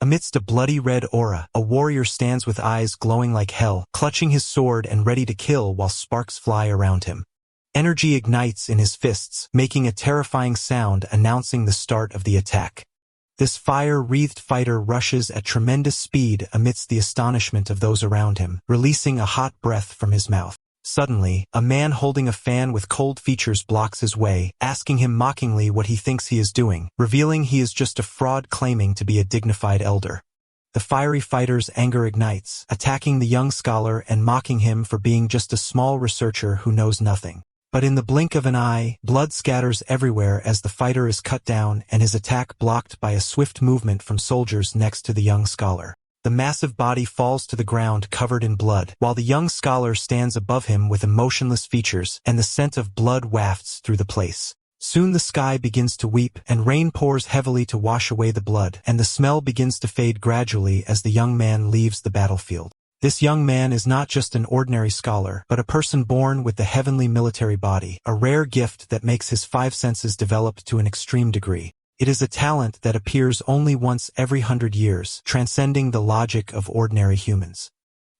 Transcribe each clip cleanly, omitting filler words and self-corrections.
Amidst a bloody red aura, a warrior stands with eyes glowing like hell, clutching his sword and ready to kill while sparks fly around him. Energy ignites in his fists, making a terrifying sound announcing the start of the attack. This fire-wreathed fighter rushes at tremendous speed amidst the astonishment of those around him, releasing a hot breath from his mouth. Suddenly, a man holding a fan with cold features blocks his way, asking him mockingly what he thinks he is doing, revealing he is just a fraud claiming to be a dignified elder. The fiery fighter's anger ignites, attacking the young scholar and mocking him for being just a small researcher who knows nothing. But in the blink of an eye, blood scatters everywhere as the fighter is cut down and his attack blocked by a swift movement from soldiers next to the young scholar. The massive body falls to the ground covered in blood, while the young scholar stands above him with emotionless features, and the scent of blood wafts through the place. Soon the sky begins to weep, and rain pours heavily to wash away the blood, and the smell begins to fade gradually as the young man leaves the battlefield. This young man is not just an ordinary scholar, but a person born with the heavenly military body, a rare gift that makes his five senses develop to an extreme degree. It is a talent that appears only once every 100 years, transcending the logic of ordinary humans.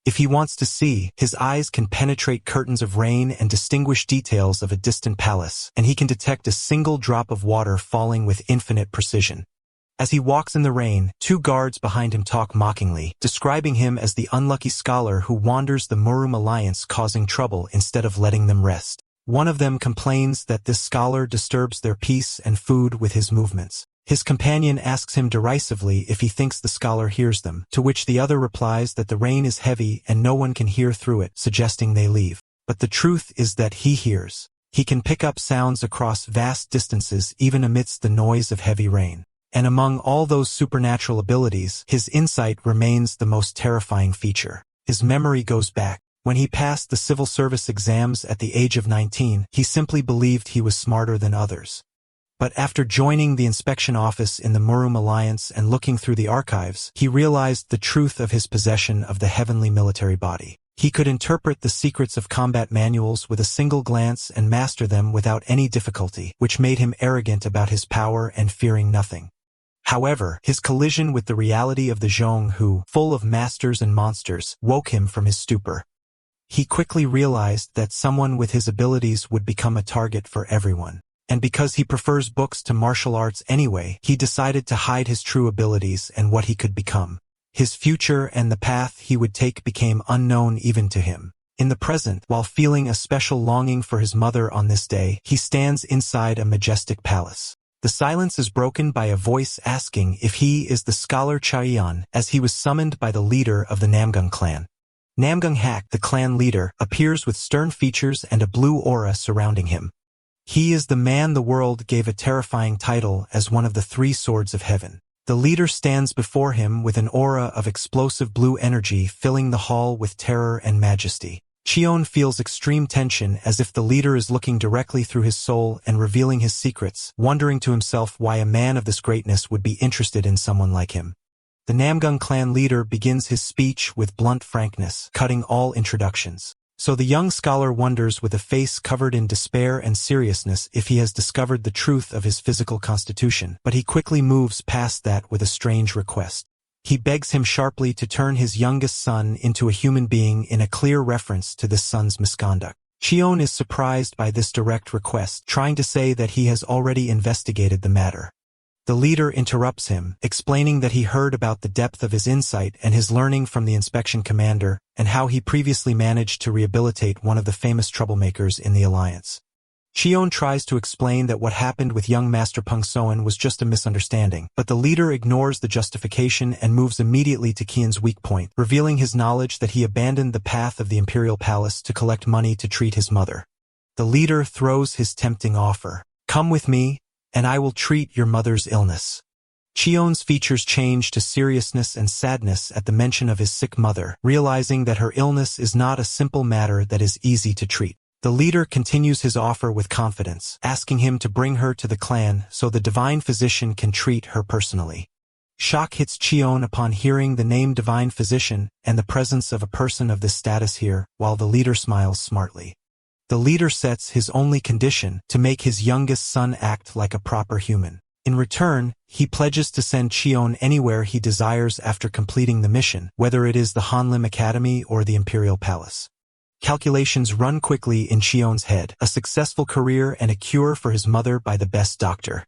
If he wants to see, his eyes can penetrate curtains of rain and distinguish details of a distant palace, and he can detect a single drop of water falling with infinite precision. As he walks in the rain, two guards behind him talk mockingly, describing him as the unlucky scholar who wanders the Murum Alliance causing trouble instead of letting them rest. One of them complains that this scholar disturbs their peace and food with his movements. His companion asks him derisively if he thinks the scholar hears them, to which the other replies that the rain is heavy and no one can hear through it, suggesting they leave. But the truth is that he hears. He can pick up sounds across vast distances even amidst the noise of heavy rain. And among all those supernatural abilities, his insight remains the most terrifying feature. His memory goes back. When he passed the civil service exams at the age of 19, he simply believed he was smarter than others. But after joining the inspection office in the Murum Alliance and looking through the archives, he realized the truth of his possession of the heavenly military body. He could interpret the secrets of combat manuals with a single glance and master them without any difficulty, which made him arrogant about his power and fearing nothing. However, his collision with the reality of the Zhong who, full of masters and monsters, woke him from his stupor. He quickly realized that someone with his abilities would become a target for everyone. And because he prefers books to martial arts anyway, he decided to hide his true abilities and what he could become. His future and the path he would take became unknown even to him. In the present, while feeling a special longing for his mother on this day, he stands inside a majestic palace. The silence is broken by a voice asking if he is the scholar Chaeyeon, as he was summoned by the leader of the Namgung clan. Namgung Hak, the clan leader, appears with stern features and a blue aura surrounding him. He is the man the world gave a terrifying title as one of the three swords of heaven. The leader stands before him with an aura of explosive blue energy filling the hall with terror and majesty. Cheon feels extreme tension as if the leader is looking directly through his soul and revealing his secrets, wondering to himself why a man of this greatness would be interested in someone like him. The Namgung clan leader begins his speech with blunt frankness, cutting all introductions. So the young scholar wonders with a face covered in despair and seriousness if he has discovered the truth of his physical constitution, but he quickly moves past that with a strange request. He begs him sharply to turn his youngest son into a human being in a clear reference to this son's misconduct. Cheon is surprised by this direct request, trying to say that he has already investigated the matter. The leader interrupts him, explaining that he heard about the depth of his insight and his learning from the inspection commander, and how he previously managed to rehabilitate one of the famous troublemakers in the alliance. Cheon tries to explain that what happened with young Master Peng Soen was just a misunderstanding, but the leader ignores the justification and moves immediately to Qian's weak point, revealing his knowledge that he abandoned the path of the imperial palace to collect money to treat his mother. The leader throws his tempting offer. "Come with me, and I will treat your mother's illness." Cheon's features change to seriousness and sadness at the mention of his sick mother, realizing that her illness is not a simple matter that is easy to treat. The leader continues his offer with confidence, asking him to bring her to the clan so the divine physician can treat her personally. Shock hits Cheon upon hearing the name divine physician and the presence of a person of this status here, while the leader smiles smartly. The leader sets his only condition to make his youngest son act like a proper human. In return, he pledges to send Cheon anywhere he desires after completing the mission, whether it is the Hanlim Academy or the Imperial Palace. Calculations run quickly in Cheon's head, a successful career and a cure for his mother by the best doctor.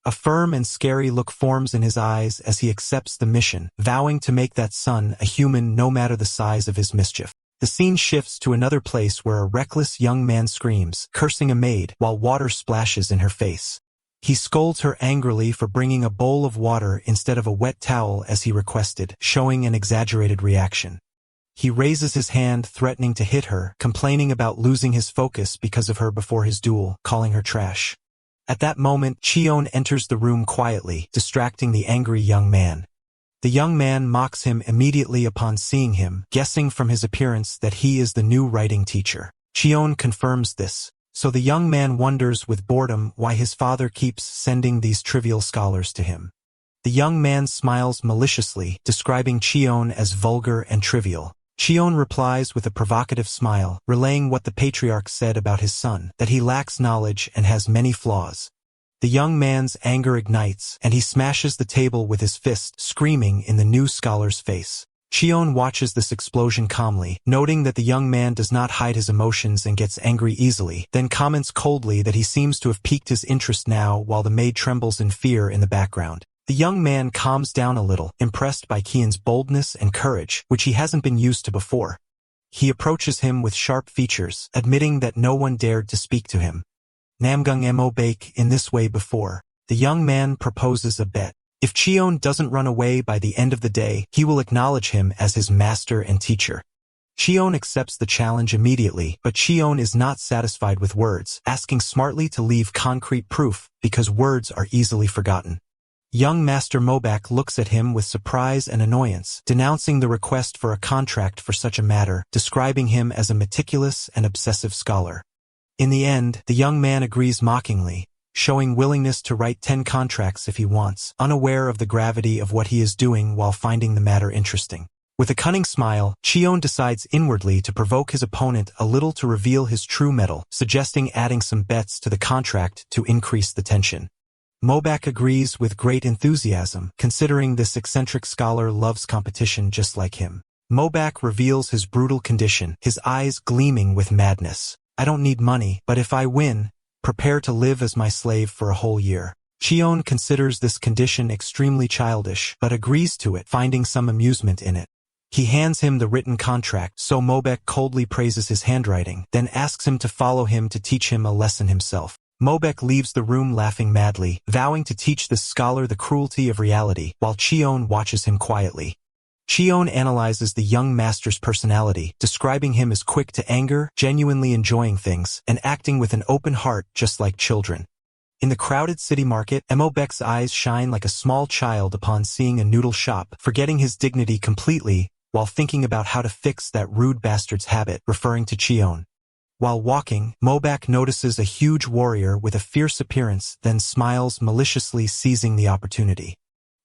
A firm and scary look forms in his eyes as he accepts the mission, vowing to make that son a human no matter the size of his mischief. The scene shifts to another place where a reckless young man screams, cursing a maid, while water splashes in her face. He scolds her angrily for bringing a bowl of water instead of a wet towel as he requested, showing an exaggerated reaction. He raises his hand, threatening to hit her, complaining about losing his focus because of her before his duel, calling her trash. At that moment, Cheon enters the room quietly, distracting the angry young man. The young man mocks him immediately upon seeing him, guessing from his appearance that he is the new writing teacher. Cheon confirms this, so the young man wonders with boredom why his father keeps sending these trivial scholars to him. The young man smiles maliciously, describing Cheon as vulgar and trivial. Cheon replies with a provocative smile, relaying what the patriarch said about his son, that he lacks knowledge and has many flaws. The young man's anger ignites, and he smashes the table with his fist, screaming in the new scholar's face. Cheon watches this explosion calmly, noting that the young man does not hide his emotions and gets angry easily, then comments coldly that he seems to have piqued his interest now while the maid trembles in fear in the background. The young man calms down a little, impressed by Kian's boldness and courage, which he hasn't been used to before. He approaches him with sharp features, admitting that no one dared to speak to him. Namgung mo bake in this way before. The young man proposes a bet. If Cheon doesn't run away by the end of the day, he will acknowledge him as his master and teacher. Cheon accepts the challenge immediately, but Cheon is not satisfied with words, asking smartly to leave concrete proof, because words are easily forgotten. Young Master Mobak looks at him with surprise and annoyance, denouncing the request for a contract for such a matter, describing him as a meticulous and obsessive scholar. In the end, the young man agrees mockingly, showing willingness to write 10 contracts if he wants, unaware of the gravity of what he is doing while finding the matter interesting. With a cunning smile, Cheon decides inwardly to provoke his opponent a little to reveal his true mettle, suggesting adding some bets to the contract to increase the tension. Mobak agrees with great enthusiasm, considering this eccentric scholar loves competition just like him. Mobak reveals his brutal condition, his eyes gleaming with madness. I don't need money, but if I win, prepare to live as my slave for a whole year. Cheon considers this condition extremely childish, but agrees to it, finding some amusement in it. He hands him the written contract, so Mobak coldly praises his handwriting, then asks him to follow him to teach him a lesson himself. Mobak leaves the room laughing madly, vowing to teach this scholar the cruelty of reality, while Cheon watches him quietly. Cheon analyzes the young master's personality, describing him as quick to anger, genuinely enjoying things, and acting with an open heart just like children. In the crowded city market, Mobak's eyes shine like a small child upon seeing a noodle shop, forgetting his dignity completely while thinking about how to fix that rude bastard's habit, referring to Cheon. While walking, Mobak notices a huge warrior with a fierce appearance, then smiles maliciously, seizing the opportunity.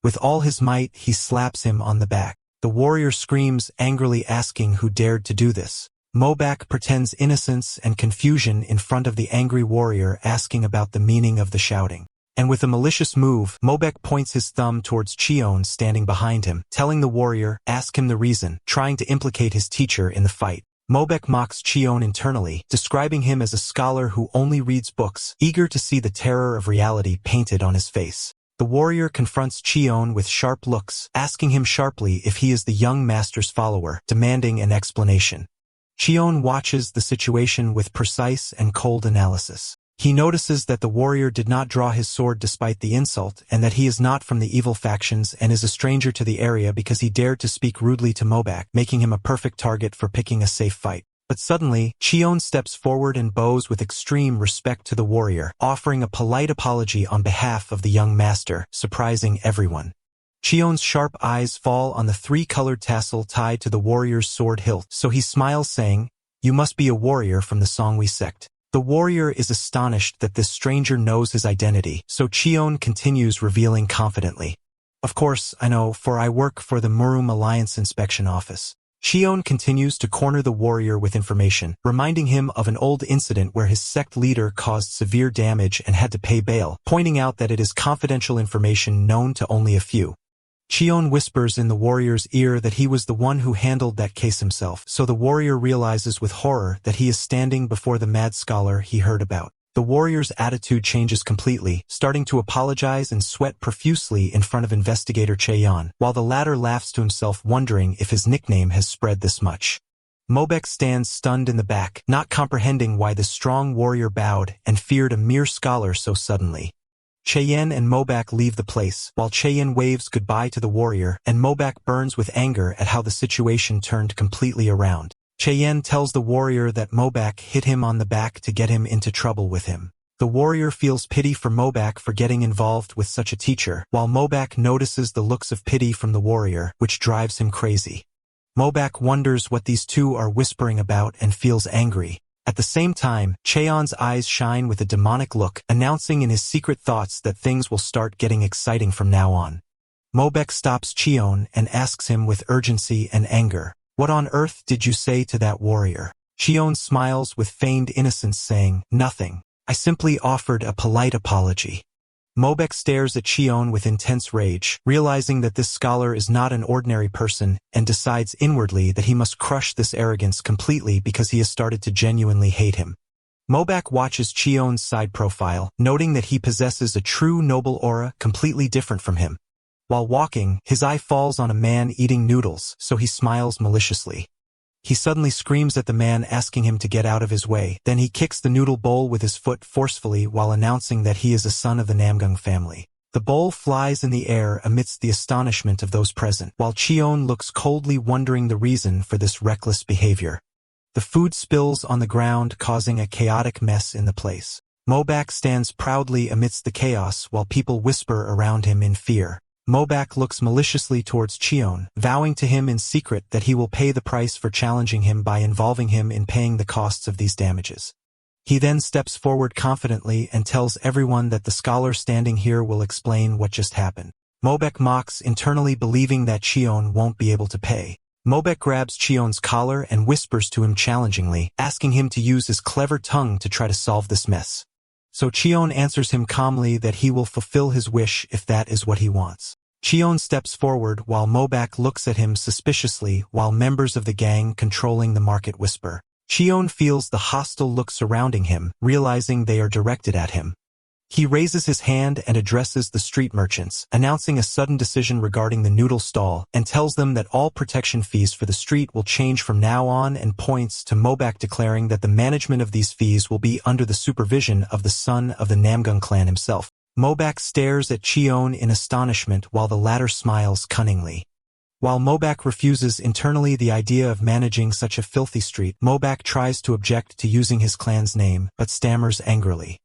With all his might, he slaps him on the back. The warrior screams, angrily asking who dared to do this. Mobak pretends innocence and confusion in front of the angry warrior, asking about the meaning of the shouting. And with a malicious move, Mobak points his thumb towards Cheon standing behind him, telling the warrior, ask him the reason, trying to implicate his teacher in the fight. Mobak mocks Cheon internally, describing him as a scholar who only reads books, eager to see the terror of reality painted on his face. The warrior confronts Cheon with sharp looks, asking him sharply if he is the young master's follower, demanding an explanation. Cheon watches the situation with precise and cold analysis. He notices that the warrior did not draw his sword despite the insult, and that he is not from the evil factions and is a stranger to the area because he dared to speak rudely to Mobak, making him a perfect target for picking a safe fight. But suddenly, Cheon steps forward and bows with extreme respect to the warrior, offering a polite apology on behalf of the young master, surprising everyone. Cheon's sharp eyes fall on the 3-colored tassel tied to the warrior's sword hilt, so he smiles, saying, "You must be a warrior from the Songhui sect." The warrior is astonished that this stranger knows his identity, so Cheon continues, revealing confidently, "Of course, I know, for I work for the Murum Alliance Inspection Office." Cheon continues to corner the warrior with information, reminding him of an old incident where his sect leader caused severe damage and had to pay bail, pointing out that it is confidential information known to only a few. Cheon whispers in the warrior's ear that he was the one who handled that case himself, so the warrior realizes with horror that he is standing before the mad scholar he heard about. The warrior's attitude changes completely, starting to apologize and sweat profusely in front of investigator Cheon, while the latter laughs to himself wondering if his nickname has spread this much. Mobek stands stunned in the back, not comprehending why the strong warrior bowed and feared a mere scholar so suddenly. Cheyen and Mobak leave the place, while Cheyen waves goodbye to the warrior, and Mobak burns with anger at how the situation turned completely around. Cheyen tells the warrior that Mobak hit him on the back to get him into trouble with him. The warrior feels pity for Mobak for getting involved with such a teacher, while Mobak notices the looks of pity from the warrior, which drives him crazy. Mobak wonders what these two are whispering about and feels angry. At the same time, Cheon's eyes shine with a demonic look, announcing in his secret thoughts that things will start getting exciting from now on. Mobek stops Cheon and asks him with urgency and anger, "What on earth did you say to that warrior?" Cheon smiles with feigned innocence, saying, "Nothing. I simply offered a polite apology." Mobek stares at Cheon with intense rage, realizing that this scholar is not an ordinary person, and decides inwardly that he must crush this arrogance completely because he has started to genuinely hate him. Mobek watches Cheon's side profile, noting that he possesses a true noble aura completely different from him. While walking, his eye falls on a man eating noodles, so he smiles maliciously. He suddenly screams at the man, asking him to get out of his way. Then he kicks the noodle bowl with his foot forcefully while announcing that he is a son of the Namgung family. The bowl flies in the air amidst the astonishment of those present, while Cheon looks coldly, wondering the reason for this reckless behavior. The food spills on the ground, causing a chaotic mess in the place. Mobak stands proudly amidst the chaos while people whisper around him in fear. Mobak looks maliciously towards Cheon, vowing to him in secret that he will pay the price for challenging him by involving him in paying the costs of these damages. He then steps forward confidently and tells everyone that the scholar standing here will explain what just happened. Mobek mocks, internally believing that Cheon won't be able to pay. Mobek grabs Cheon's collar and whispers to him challengingly, asking him to use his clever tongue to try to solve this mess. So Cheon answers him calmly that he will fulfill his wish if that is what he wants. Cheon steps forward while Mobak looks at him suspiciously, while members of the gang controlling the market whisper. Cheon feels the hostile look surrounding him, realizing they are directed at him. He raises his hand and addresses the street merchants, announcing a sudden decision regarding the noodle stall, and tells them that all protection fees for the street will change from now on, and points to Mobak, declaring that the management of these fees will be under the supervision of the son of the Namgung clan himself. Mobak stares at Cheon in astonishment while the latter smiles cunningly. While Mobak refuses internally the idea of managing such a filthy street, Mobak tries to object to using his clan's name, but stammers angrily.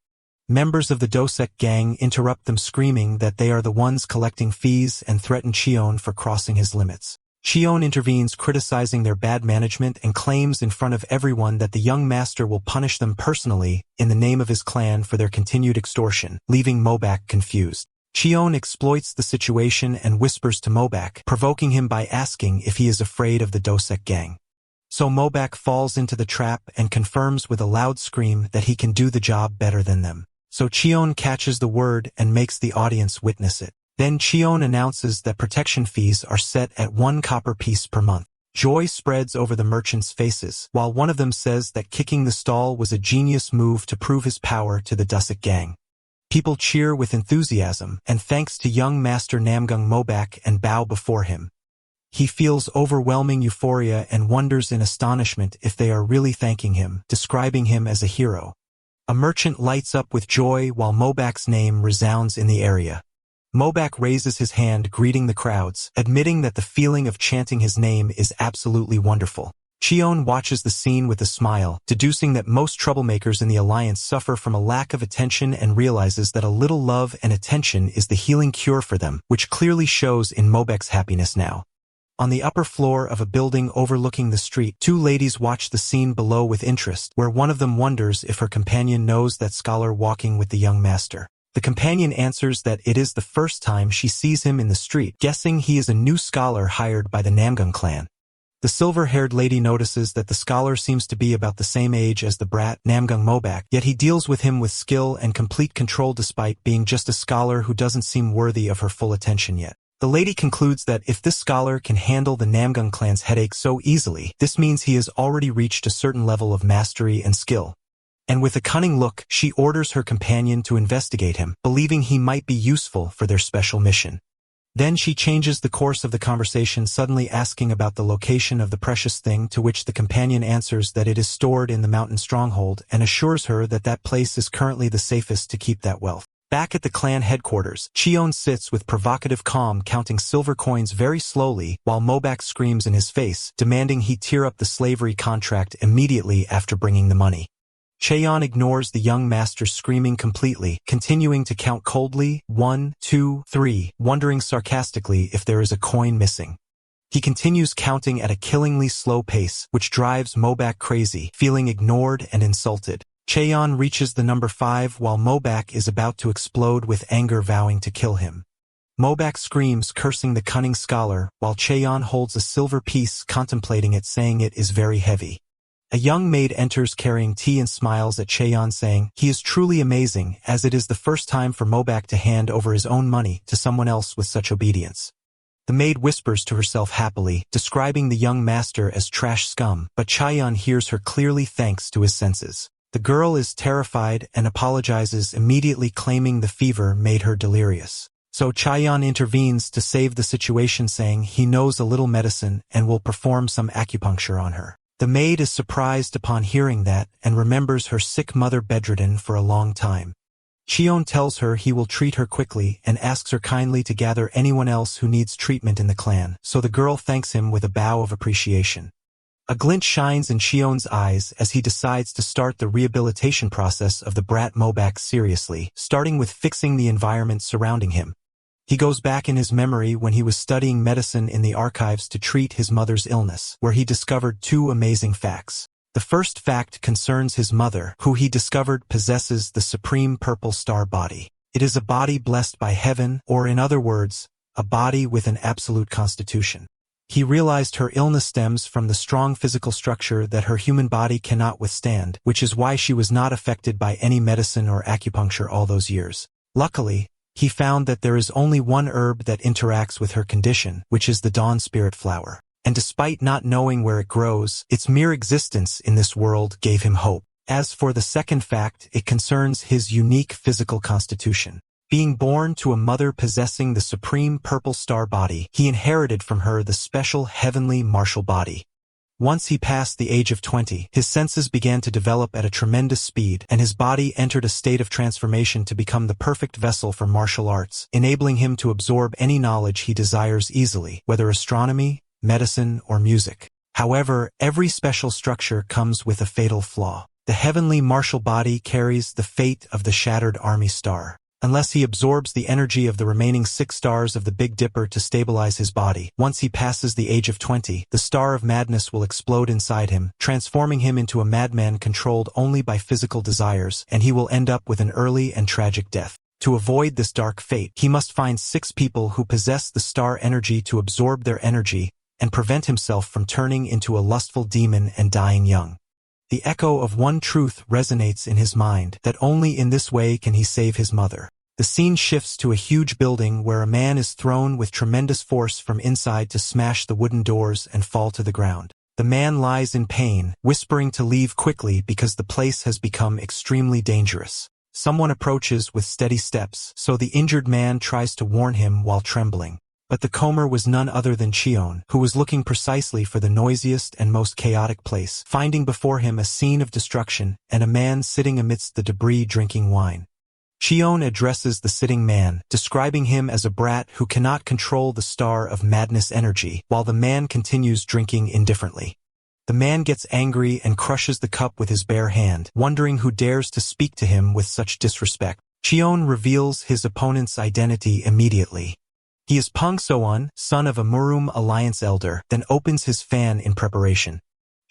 Members of the Dosek gang interrupt them, screaming that they are the ones collecting fees and threaten Cheon for crossing his limits. Cheon intervenes, criticizing their bad management, and claims in front of everyone that the young master will punish them personally in the name of his clan for their continued extortion, leaving Mobak confused. Cheon exploits the situation and whispers to Mobak, provoking him by asking if he is afraid of the Dosek gang. So Mobak falls into the trap and confirms with a loud scream that he can do the job better than them. So Cheon catches the word and makes the audience witness it. Then Cheon announces that protection fees are set at 1 copper piece per month. Joy spreads over the merchants' faces, while one of them says that kicking the stall was a genius move to prove his power to the Dusek gang. People cheer with enthusiasm, and thanks to young Master Namgung Mobak, and bow before him. He feels overwhelming euphoria and wonders in astonishment if they are really thanking him, describing him as a hero. A merchant lights up with joy while Mobak's name resounds in the area. Mobak raises his hand, greeting the crowds, admitting that the feeling of chanting his name is absolutely wonderful. Cheon watches the scene with a smile, deducing that most troublemakers in the alliance suffer from a lack of attention, and realizes that a little love and attention is the healing cure for them, which clearly shows in Mobek's happiness now. On the upper floor of a building overlooking the street, 2 ladies watch the scene below with interest, where one of them wonders if her companion knows that scholar walking with the young master. The companion answers that it is the first time she sees him in the street, guessing he is a new scholar hired by the Namgung clan. The silver-haired lady notices that the scholar seems to be about the same age as the brat, Namgung Mobak, yet he deals with him with skill and complete control despite being just a scholar who doesn't seem worthy of her full attention yet. The lady concludes that if this scholar can handle the Namgung clan's headache so easily, this means he has already reached a certain level of mastery and skill. And with a cunning look, she orders her companion to investigate him, believing he might be useful for their special mission. Then she changes the course of the conversation, suddenly asking about the location of the precious thing, to which the companion answers that it is stored in the mountain stronghold and assures her that that place is currently the safest to keep that wealth. Back at the clan headquarters, Cheon sits with provocative calm counting silver coins very slowly while Mobak screams in his face, demanding he tear up the slavery contract immediately after bringing the money. Cheon ignores the young master's screaming completely, continuing to count coldly, 1, 2, 3, wondering sarcastically if there is a coin missing. He continues counting at a killingly slow pace, which drives Mobak crazy, feeling ignored and insulted. Cheon reaches the number 5 while Mobak is about to explode with anger, vowing to kill him. Mobak screams, cursing the cunning scholar, while Cheon holds a silver piece, contemplating it, saying it is very heavy. A young maid enters carrying tea and smiles at Cheon, saying, he is truly amazing, as it is the first time for Mobak to hand over his own money to someone else with such obedience. The maid whispers to herself happily, describing the young master as trash scum, but Cheon hears her clearly thanks to his senses. The girl is terrified and apologizes immediately, claiming the fever made her delirious. So Cheon intervenes to save the situation, saying he knows a little medicine and will perform some acupuncture on her. The maid is surprised upon hearing that and remembers her sick mother bedridden for a long time. Cheon tells her he will treat her quickly and asks her kindly to gather anyone else who needs treatment in the clan, so the girl thanks him with a bow of appreciation. A glint shines in Cheon's eyes as he decides to start the rehabilitation process of the brat Mobak seriously, starting with fixing the environment surrounding him. He goes back in his memory when he was studying medicine in the archives to treat his mother's illness, where he discovered 2 amazing facts. The first fact concerns his mother, who he discovered possesses the supreme purple star body. It is a body blessed by heaven, or in other words, a body with an absolute constitution. He realized her illness stems from the strong physical structure that her human body cannot withstand, which is why she was not affected by any medicine or acupuncture all those years. Luckily, he found that there is only one herb that interacts with her condition, which is the dawn spirit flower. And despite not knowing where it grows, its mere existence in this world gave him hope. As for the second fact, it concerns his unique physical constitution. Being born to a mother possessing the supreme purple star body, he inherited from her the special heavenly martial body. Once he passed the age of 20, his senses began to develop at a tremendous speed, and his body entered a state of transformation to become the perfect vessel for martial arts, enabling him to absorb any knowledge he desires easily, whether astronomy, medicine, or music. However, every special structure comes with a fatal flaw. The heavenly martial body carries the fate of the shattered army star. Unless he absorbs the energy of the remaining 6 stars of the Big Dipper to stabilize his body, once he passes the age of 20, the star of madness will explode inside him, transforming him into a madman controlled only by physical desires, and he will end up with an early and tragic death. To avoid this dark fate, he must find 6 people who possess the star energy to absorb their energy and prevent himself from turning into a lustful demon and dying young. The echo of one truth resonates in his mind, that only in this way can he save his mother. The scene shifts to a huge building where a man is thrown with tremendous force from inside to smash the wooden doors and fall to the ground. The man lies in pain, whispering to leave quickly because the place has become extremely dangerous. Someone approaches with steady steps, so the injured man tries to warn him while trembling. But the comer was none other than Cheon, who was looking precisely for the noisiest and most chaotic place, finding before him a scene of destruction and a man sitting amidst the debris drinking wine. Cheon addresses the sitting man, describing him as a brat who cannot control the star of madness energy, while the man continues drinking indifferently. The man gets angry and crushes the cup with his bare hand, wondering who dares to speak to him with such disrespect. Cheon reveals his opponent's identity immediately. He is Peng Soon, son of a Murum Alliance elder, then opens his fan in preparation.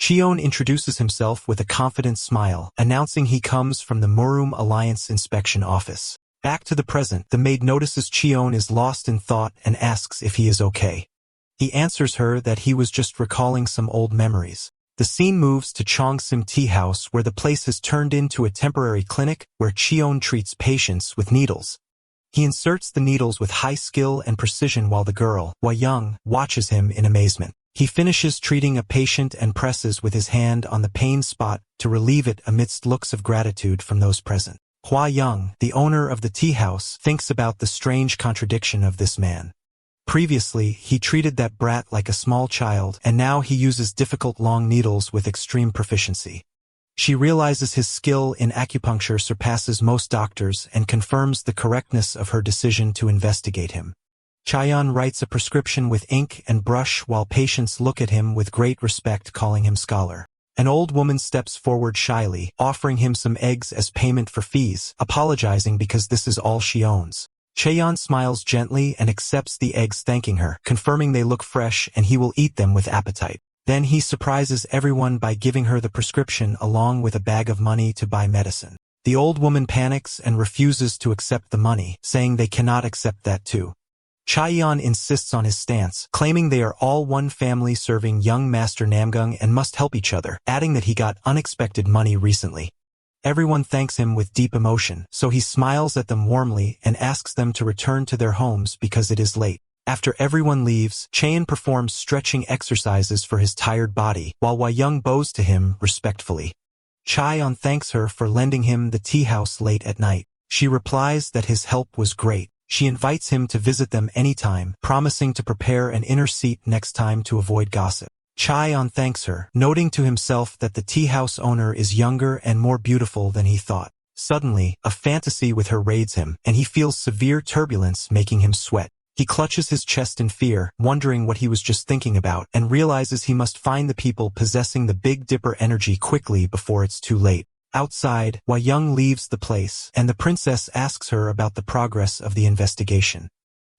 Cheon introduces himself with a confident smile, announcing he comes from the Murum Alliance Inspection Office. Back to the present, the maid notices Cheon is lost in thought and asks if he is okay. He answers her that he was just recalling some old memories. The scene moves to Chongsim Tea House, where the place has turned into a temporary clinic where Cheon treats patients with needles. He inserts the needles with high skill and precision while the girl, Hwa-young, watches him in amazement. He finishes treating a patient and presses with his hand on the pain spot to relieve it amidst looks of gratitude from those present. Hwa-young, the owner of the tea house, thinks about the strange contradiction of this man. Previously, he treated that brat like a small child, and now he uses difficult long needles with extreme proficiency. She realizes his skill in acupuncture surpasses most doctors and confirms the correctness of her decision to investigate him. Chaeyeon writes a prescription with ink and brush while patients look at him with great respect, calling him scholar. An old woman steps forward shyly, offering him some eggs as payment for fees, apologizing because this is all she owns. Chaeyeon smiles gently and accepts the eggs, thanking her, confirming they look fresh and he will eat them with appetite. Then he surprises everyone by giving her the prescription along with a bag of money to buy medicine. The old woman panics and refuses to accept the money, saying they cannot accept that too. Chaeyeon insists on his stance, claiming they are all one family serving young Master Namgung and must help each other, adding that he got unexpected money recently. Everyone thanks him with deep emotion, so he smiles at them warmly and asks them to return to their homes because it is late. After everyone leaves, Chaeyeon performs stretching exercises for his tired body, while Hwa-young bows to him respectfully. Chaeyeon thanks her for lending him the tea house late at night. She replies that his help was great. She invites him to visit them anytime, promising to prepare an inner seat next time to avoid gossip. Chaeyeon thanks her, noting to himself that the tea house owner is younger and more beautiful than he thought. Suddenly, a fantasy with her raids him, and he feels severe turbulence making him sweat. He clutches his chest in fear, wondering what he was just thinking about, and realizes he must find the people possessing the Big Dipper energy quickly before it's too late. Outside, Hwa-young leaves the place, and the princess asks her about the progress of the investigation.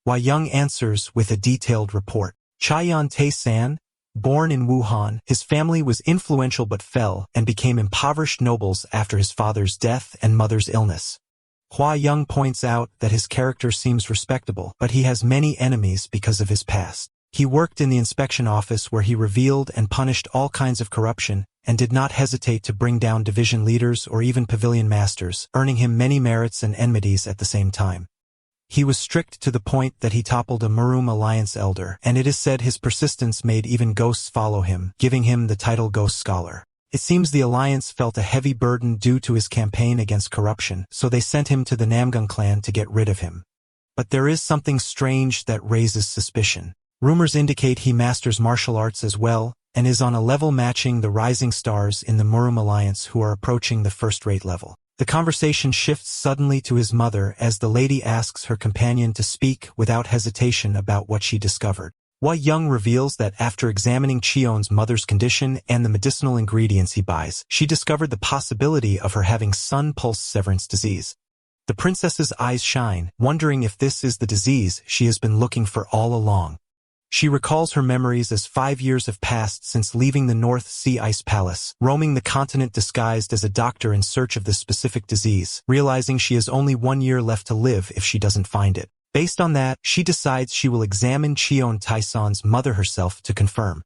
Hwa-young answers with a detailed report. Chaeyeon Tae-san, born in Wuhan, his family was influential but fell and became impoverished nobles after his father's death and mother's illness. Hwa-young points out that his character seems respectable, but he has many enemies because of his past. He worked in the inspection office where he revealed and punished all kinds of corruption and did not hesitate to bring down division leaders or even pavilion masters, earning him many merits and enmities at the same time. He was strict to the point that he toppled a Murum Alliance elder, and it is said his persistence made even ghosts follow him, giving him the title Ghost Scholar. It seems the Alliance felt a heavy burden due to his campaign against corruption, so they sent him to the Namgung clan to get rid of him. But there is something strange that raises suspicion. Rumors indicate he masters martial arts as well, and is on a level matching the rising stars in the Murum Alliance who are approaching the first-rate level. The conversation shifts suddenly to his mother as the lady asks her companion to speak without hesitation about what she discovered. Hwa-young reveals that after examining Cheon's mother's condition and the medicinal ingredients he buys, she discovered the possibility of her having sun pulse severance disease. The princess's eyes shine, wondering if this is the disease she has been looking for all along. She recalls her memories as 5 years have passed since leaving the North Sea Ice Palace, roaming the continent disguised as a doctor in search of this specific disease, realizing she has only 1 year left to live if she doesn't find it. Based on that, she decides she will examine Cheon Taison's mother herself to confirm.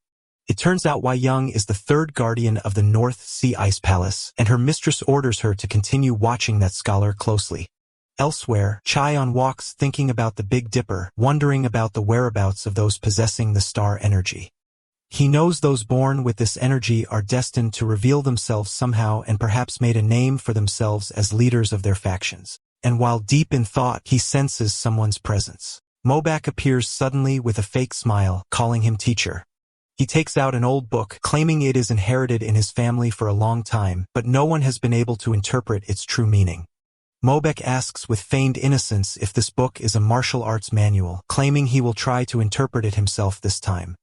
It turns out Hwa-young is the third guardian of the North Sea Ice Palace, and her mistress orders her to continue watching that scholar closely. Elsewhere, Chaeyeon walks thinking about the Big Dipper, wondering about the whereabouts of those possessing the star energy. He knows those born with this energy are destined to reveal themselves somehow and perhaps made a name for themselves as leaders of their factions. And while deep in thought, he senses someone's presence. Mobak appears suddenly with a fake smile, calling him teacher. He takes out an old book, claiming it is inherited in his family for a long time, but no one has been able to interpret its true meaning. Mobek asks with feigned innocence if this book is a martial arts manual, claiming he will try to interpret it himself this time.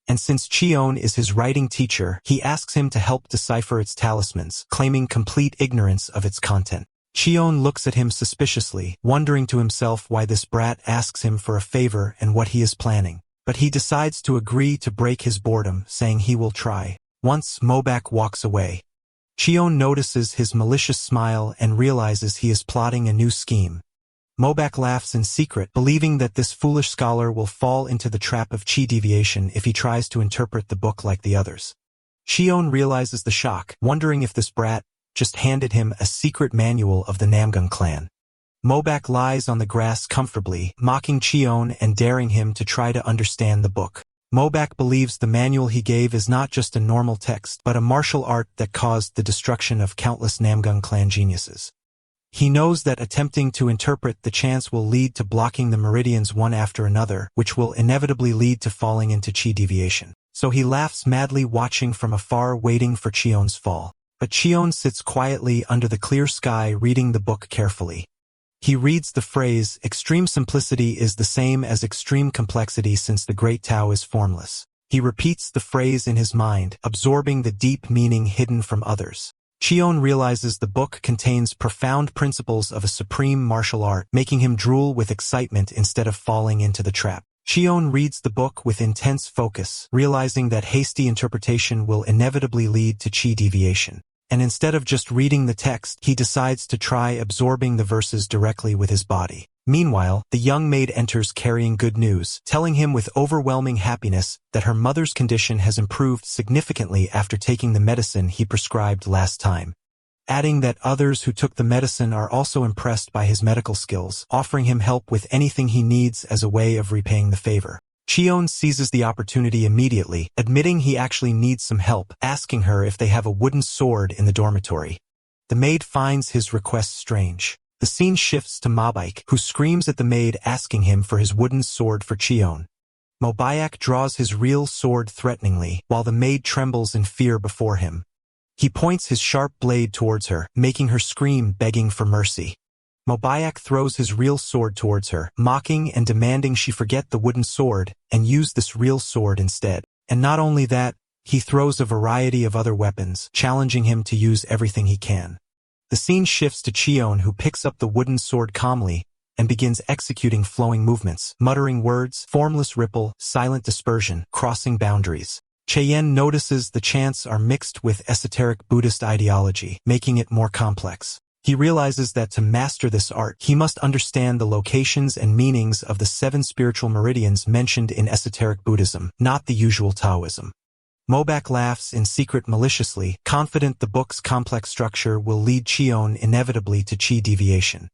And since Cheon is his writing teacher, he asks him to help decipher its talismans, claiming complete ignorance of its content. Cheon looks at him suspiciously, wondering to himself why this brat asks him for a favor and what he is planning. But he decides to agree to break his boredom, saying he will try. Once Mobak walks away, Cheon notices his malicious smile and realizes he is plotting a new scheme. Mobak laughs in secret, believing that this foolish scholar will fall into the trap of chi deviation if he tries to interpret the book like the others. Cheon realizes the shock, wondering if this brat just handed him a secret manual of the Namgung clan. Mobak lies on the grass comfortably, mocking Cheon and daring him to try to understand the book. Mobak believes the manual he gave is not just a normal text, but a martial art that caused the destruction of countless Namgung clan geniuses. He knows that attempting to interpret the chants will lead to blocking the meridians one after another, which will inevitably lead to falling into chi deviation. So he laughs madly, watching from afar, waiting for Cheon's fall. But Cheon sits quietly under the clear sky, reading the book carefully. He reads the phrase, "Extreme simplicity is the same as extreme complexity since the great Tao is formless." He repeats the phrase in his mind, absorbing the deep meaning hidden from others. Cheon realizes the book contains profound principles of a supreme martial art, making him drool with excitement instead of falling into the trap. Cheon reads the book with intense focus, realizing that hasty interpretation will inevitably lead to chi deviation. And instead of just reading the text, he decides to try absorbing the verses directly with his body. Meanwhile, the young maid enters carrying good news, telling him with overwhelming happiness that her mother's condition has improved significantly after taking the medicine he prescribed last time. Adding that others who took the medicine are also impressed by his medical skills, offering him help with anything he needs as a way of repaying the favor. Cheon seizes the opportunity immediately, admitting he actually needs some help, asking her if they have a wooden sword in the dormitory. The maid finds his request strange. The scene shifts to Mobayak, who screams at the maid, asking him for his wooden sword for Cheon. Mobayak draws his real sword threateningly, while the maid trembles in fear before him. He points his sharp blade towards her, making her scream, begging for mercy. Mobayak throws his real sword towards her, mocking and demanding she forget the wooden sword and use this real sword instead. And not only that, he throws a variety of other weapons, challenging him to use everything he can. The scene shifts to Cheon, who picks up the wooden sword calmly and begins executing flowing movements, muttering words, formless ripple, silent dispersion, crossing boundaries. Cheyenne notices the chants are mixed with esoteric Buddhist ideology, making it more complex. He realizes that to master this art, he must understand the locations and meanings of the 7 spiritual meridians mentioned in esoteric Buddhism, not the usual Taoism. Mobak laughs in secret maliciously, confident the book's complex structure will lead Cheon inevitably to chi deviation.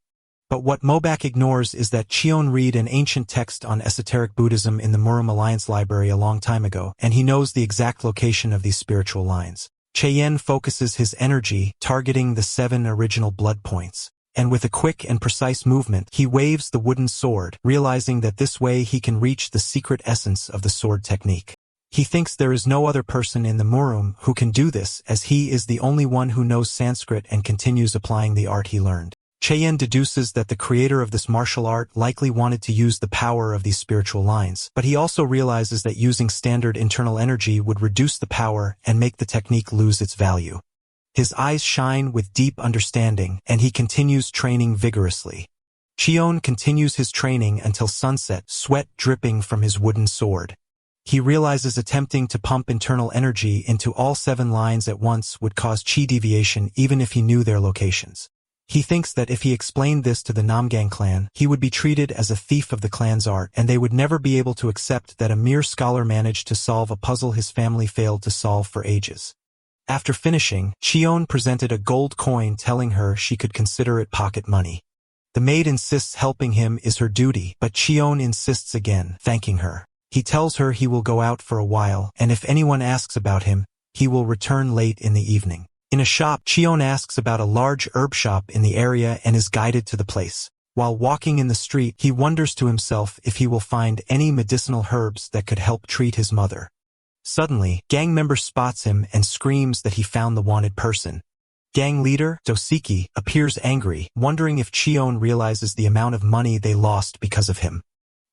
But what Mobak ignores is that Cheon read an ancient text on esoteric Buddhism in the Murim Alliance library a long time ago, and he knows the exact location of these spiritual lines. Cheyenne focuses his energy, targeting the 7 original blood points. And with a quick and precise movement, he waves the wooden sword, realizing that this way he can reach the secret essence of the sword technique. He thinks there is no other person in the Murim who can do this, as he is the only one who knows Sanskrit and continues applying the art he learned. Cheyenne deduces that the creator of this martial art likely wanted to use the power of these spiritual lines, but he also realizes that using standard internal energy would reduce the power and make the technique lose its value. His eyes shine with deep understanding, and he continues training vigorously. Cheon continues his training until sunset, sweat dripping from his wooden sword. He realizes attempting to pump internal energy into all 7 lines at once would cause chi deviation even if he knew their locations. He thinks that if he explained this to the Namgang clan, he would be treated as a thief of the clan's art, and they would never be able to accept that a mere scholar managed to solve a puzzle his family failed to solve for ages. After finishing, Cheon presented a gold coin, telling her she could consider it pocket money. The maid insists helping him is her duty, but Cheon insists again, thanking her. He tells her he will go out for a while, and if anyone asks about him, he will return late in the evening. In a shop, Cheon asks about a large herb shop in the area and is guided to the place. While walking in the street, he wonders to himself if he will find any medicinal herbs that could help treat his mother. Suddenly, gang member spots him and screams that he found the wanted person. Gang leader, Doseki, appears angry, wondering if Cheon realizes the amount of money they lost because of him.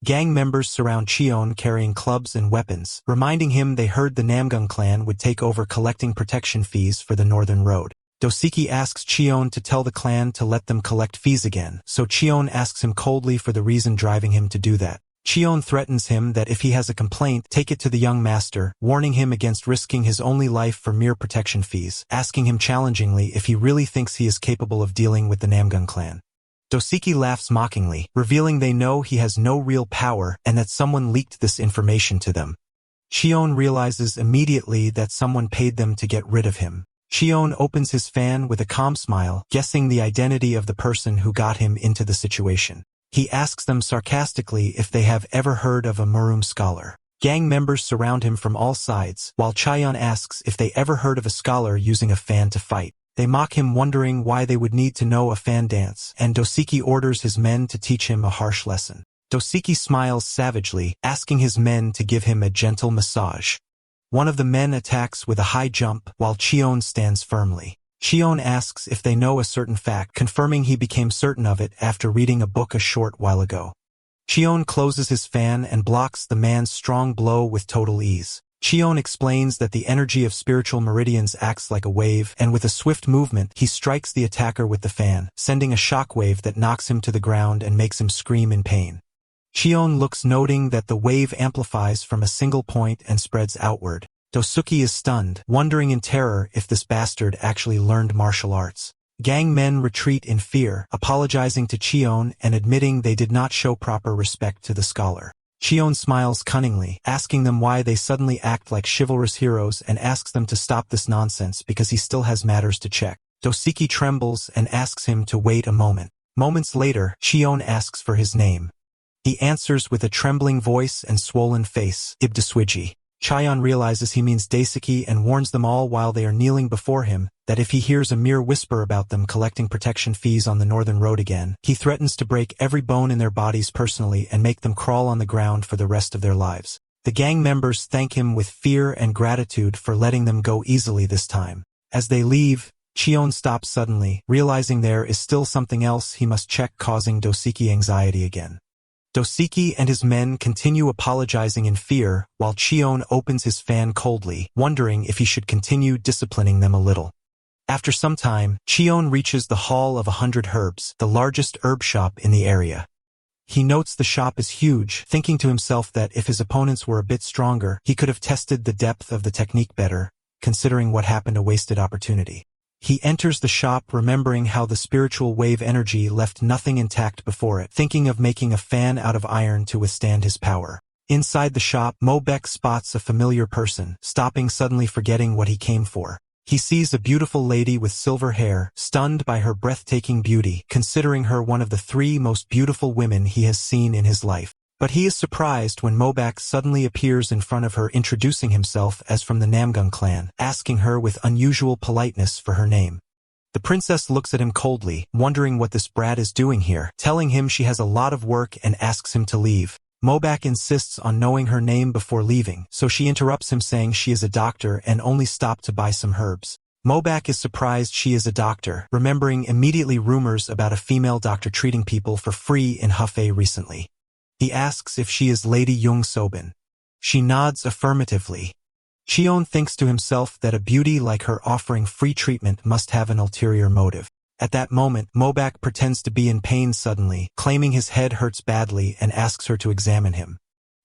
Gang members surround Cheon carrying clubs and weapons, reminding him they heard the Namgung clan would take over collecting protection fees for the Northern Road. Doseki asks Cheon to tell the clan to let them collect fees again, so Cheon asks him coldly for the reason driving him to do that. Cheon threatens him that if he has a complaint, take it to the young master, warning him against risking his only life for mere protection fees, asking him challengingly if he really thinks he is capable of dealing with the Namgung clan. Doseki laughs mockingly, revealing they know he has no real power and that someone leaked this information to them. Chion realizes immediately that someone paid them to get rid of him. Chion opens his fan with a calm smile, guessing the identity of the person who got him into the situation. He asks them sarcastically if they have ever heard of a Murum scholar. Gang members surround him from all sides, while Chion asks if they ever heard of a scholar using a fan to fight. They mock him, wondering why they would need to know a fan dance, and Doseki orders his men to teach him a harsh lesson. Doseki smiles savagely, asking his men to give him a gentle massage. One of the men attacks with a high jump, while Chion stands firmly. Chion asks if they know a certain fact, confirming he became certain of it after reading a book a short while ago. Chion closes his fan and blocks the man's strong blow with total ease. Chion explains that the energy of spiritual meridians acts like a wave, and with a swift movement, he strikes the attacker with the fan, sending a shockwave that knocks him to the ground and makes him scream in pain. Chion looks, noting that the wave amplifies from a single point and spreads outward. Doseki is stunned, wondering in terror if this bastard actually learned martial arts. Gang men retreat in fear, apologizing to Chion and admitting they did not show proper respect to the scholar. Chion smiles cunningly, asking them why they suddenly act like chivalrous heroes and asks them to stop this nonsense because he still has matters to check. Doseki trembles and asks him to wait a moment. Moments later, Chion asks for his name. He answers with a trembling voice and swollen face, Ibdaswiji. Chion realizes he means Daisuke and warns them all while they are kneeling before him that if he hears a mere whisper about them collecting protection fees on the northern road again, he threatens to break every bone in their bodies personally and make them crawl on the ground for the rest of their lives. The gang members thank him with fear and gratitude for letting them go easily this time. As they leave, Chion stops suddenly, realizing there is still something else he must check, causing Doseki anxiety again. Doseki and his men continue apologizing in fear, while Chion opens his fan coldly, wondering if he should continue disciplining them a little. After some time, Chion reaches the Hall of 100 Herbs, the largest herb shop in the area. He notes the shop is huge, thinking to himself that if his opponents were a bit stronger, he could have tested the depth of the technique better, considering what happened a wasted opportunity. He enters the shop, remembering how the spiritual wave energy left nothing intact before it, thinking of making a fan out of iron to withstand his power. Inside the shop, Mobek spots a familiar person, stopping, suddenly forgetting what he came for. He sees a beautiful lady with silver hair, stunned by her breathtaking beauty, considering her one of the 3 most beautiful women he has seen in his life. But he is surprised when Mobek suddenly appears in front of her, introducing himself as from the Namgung clan, asking her with unusual politeness for her name. The princess looks at him coldly, wondering what this brat is doing here, telling him she has a lot of work and asks him to leave. Mobek insists on knowing her name before leaving, so she interrupts him, saying she is a doctor and only stopped to buy some herbs. Mobek is surprised she is a doctor, remembering immediately rumors about a female doctor treating people for free in Hefei recently. He asks if she is Lady Jung Sobin. She nods affirmatively. Chion thinks to himself that a beauty like her offering free treatment must have an ulterior motive. At that moment, Mobek pretends to be in pain suddenly, claiming his head hurts badly and asks her to examine him.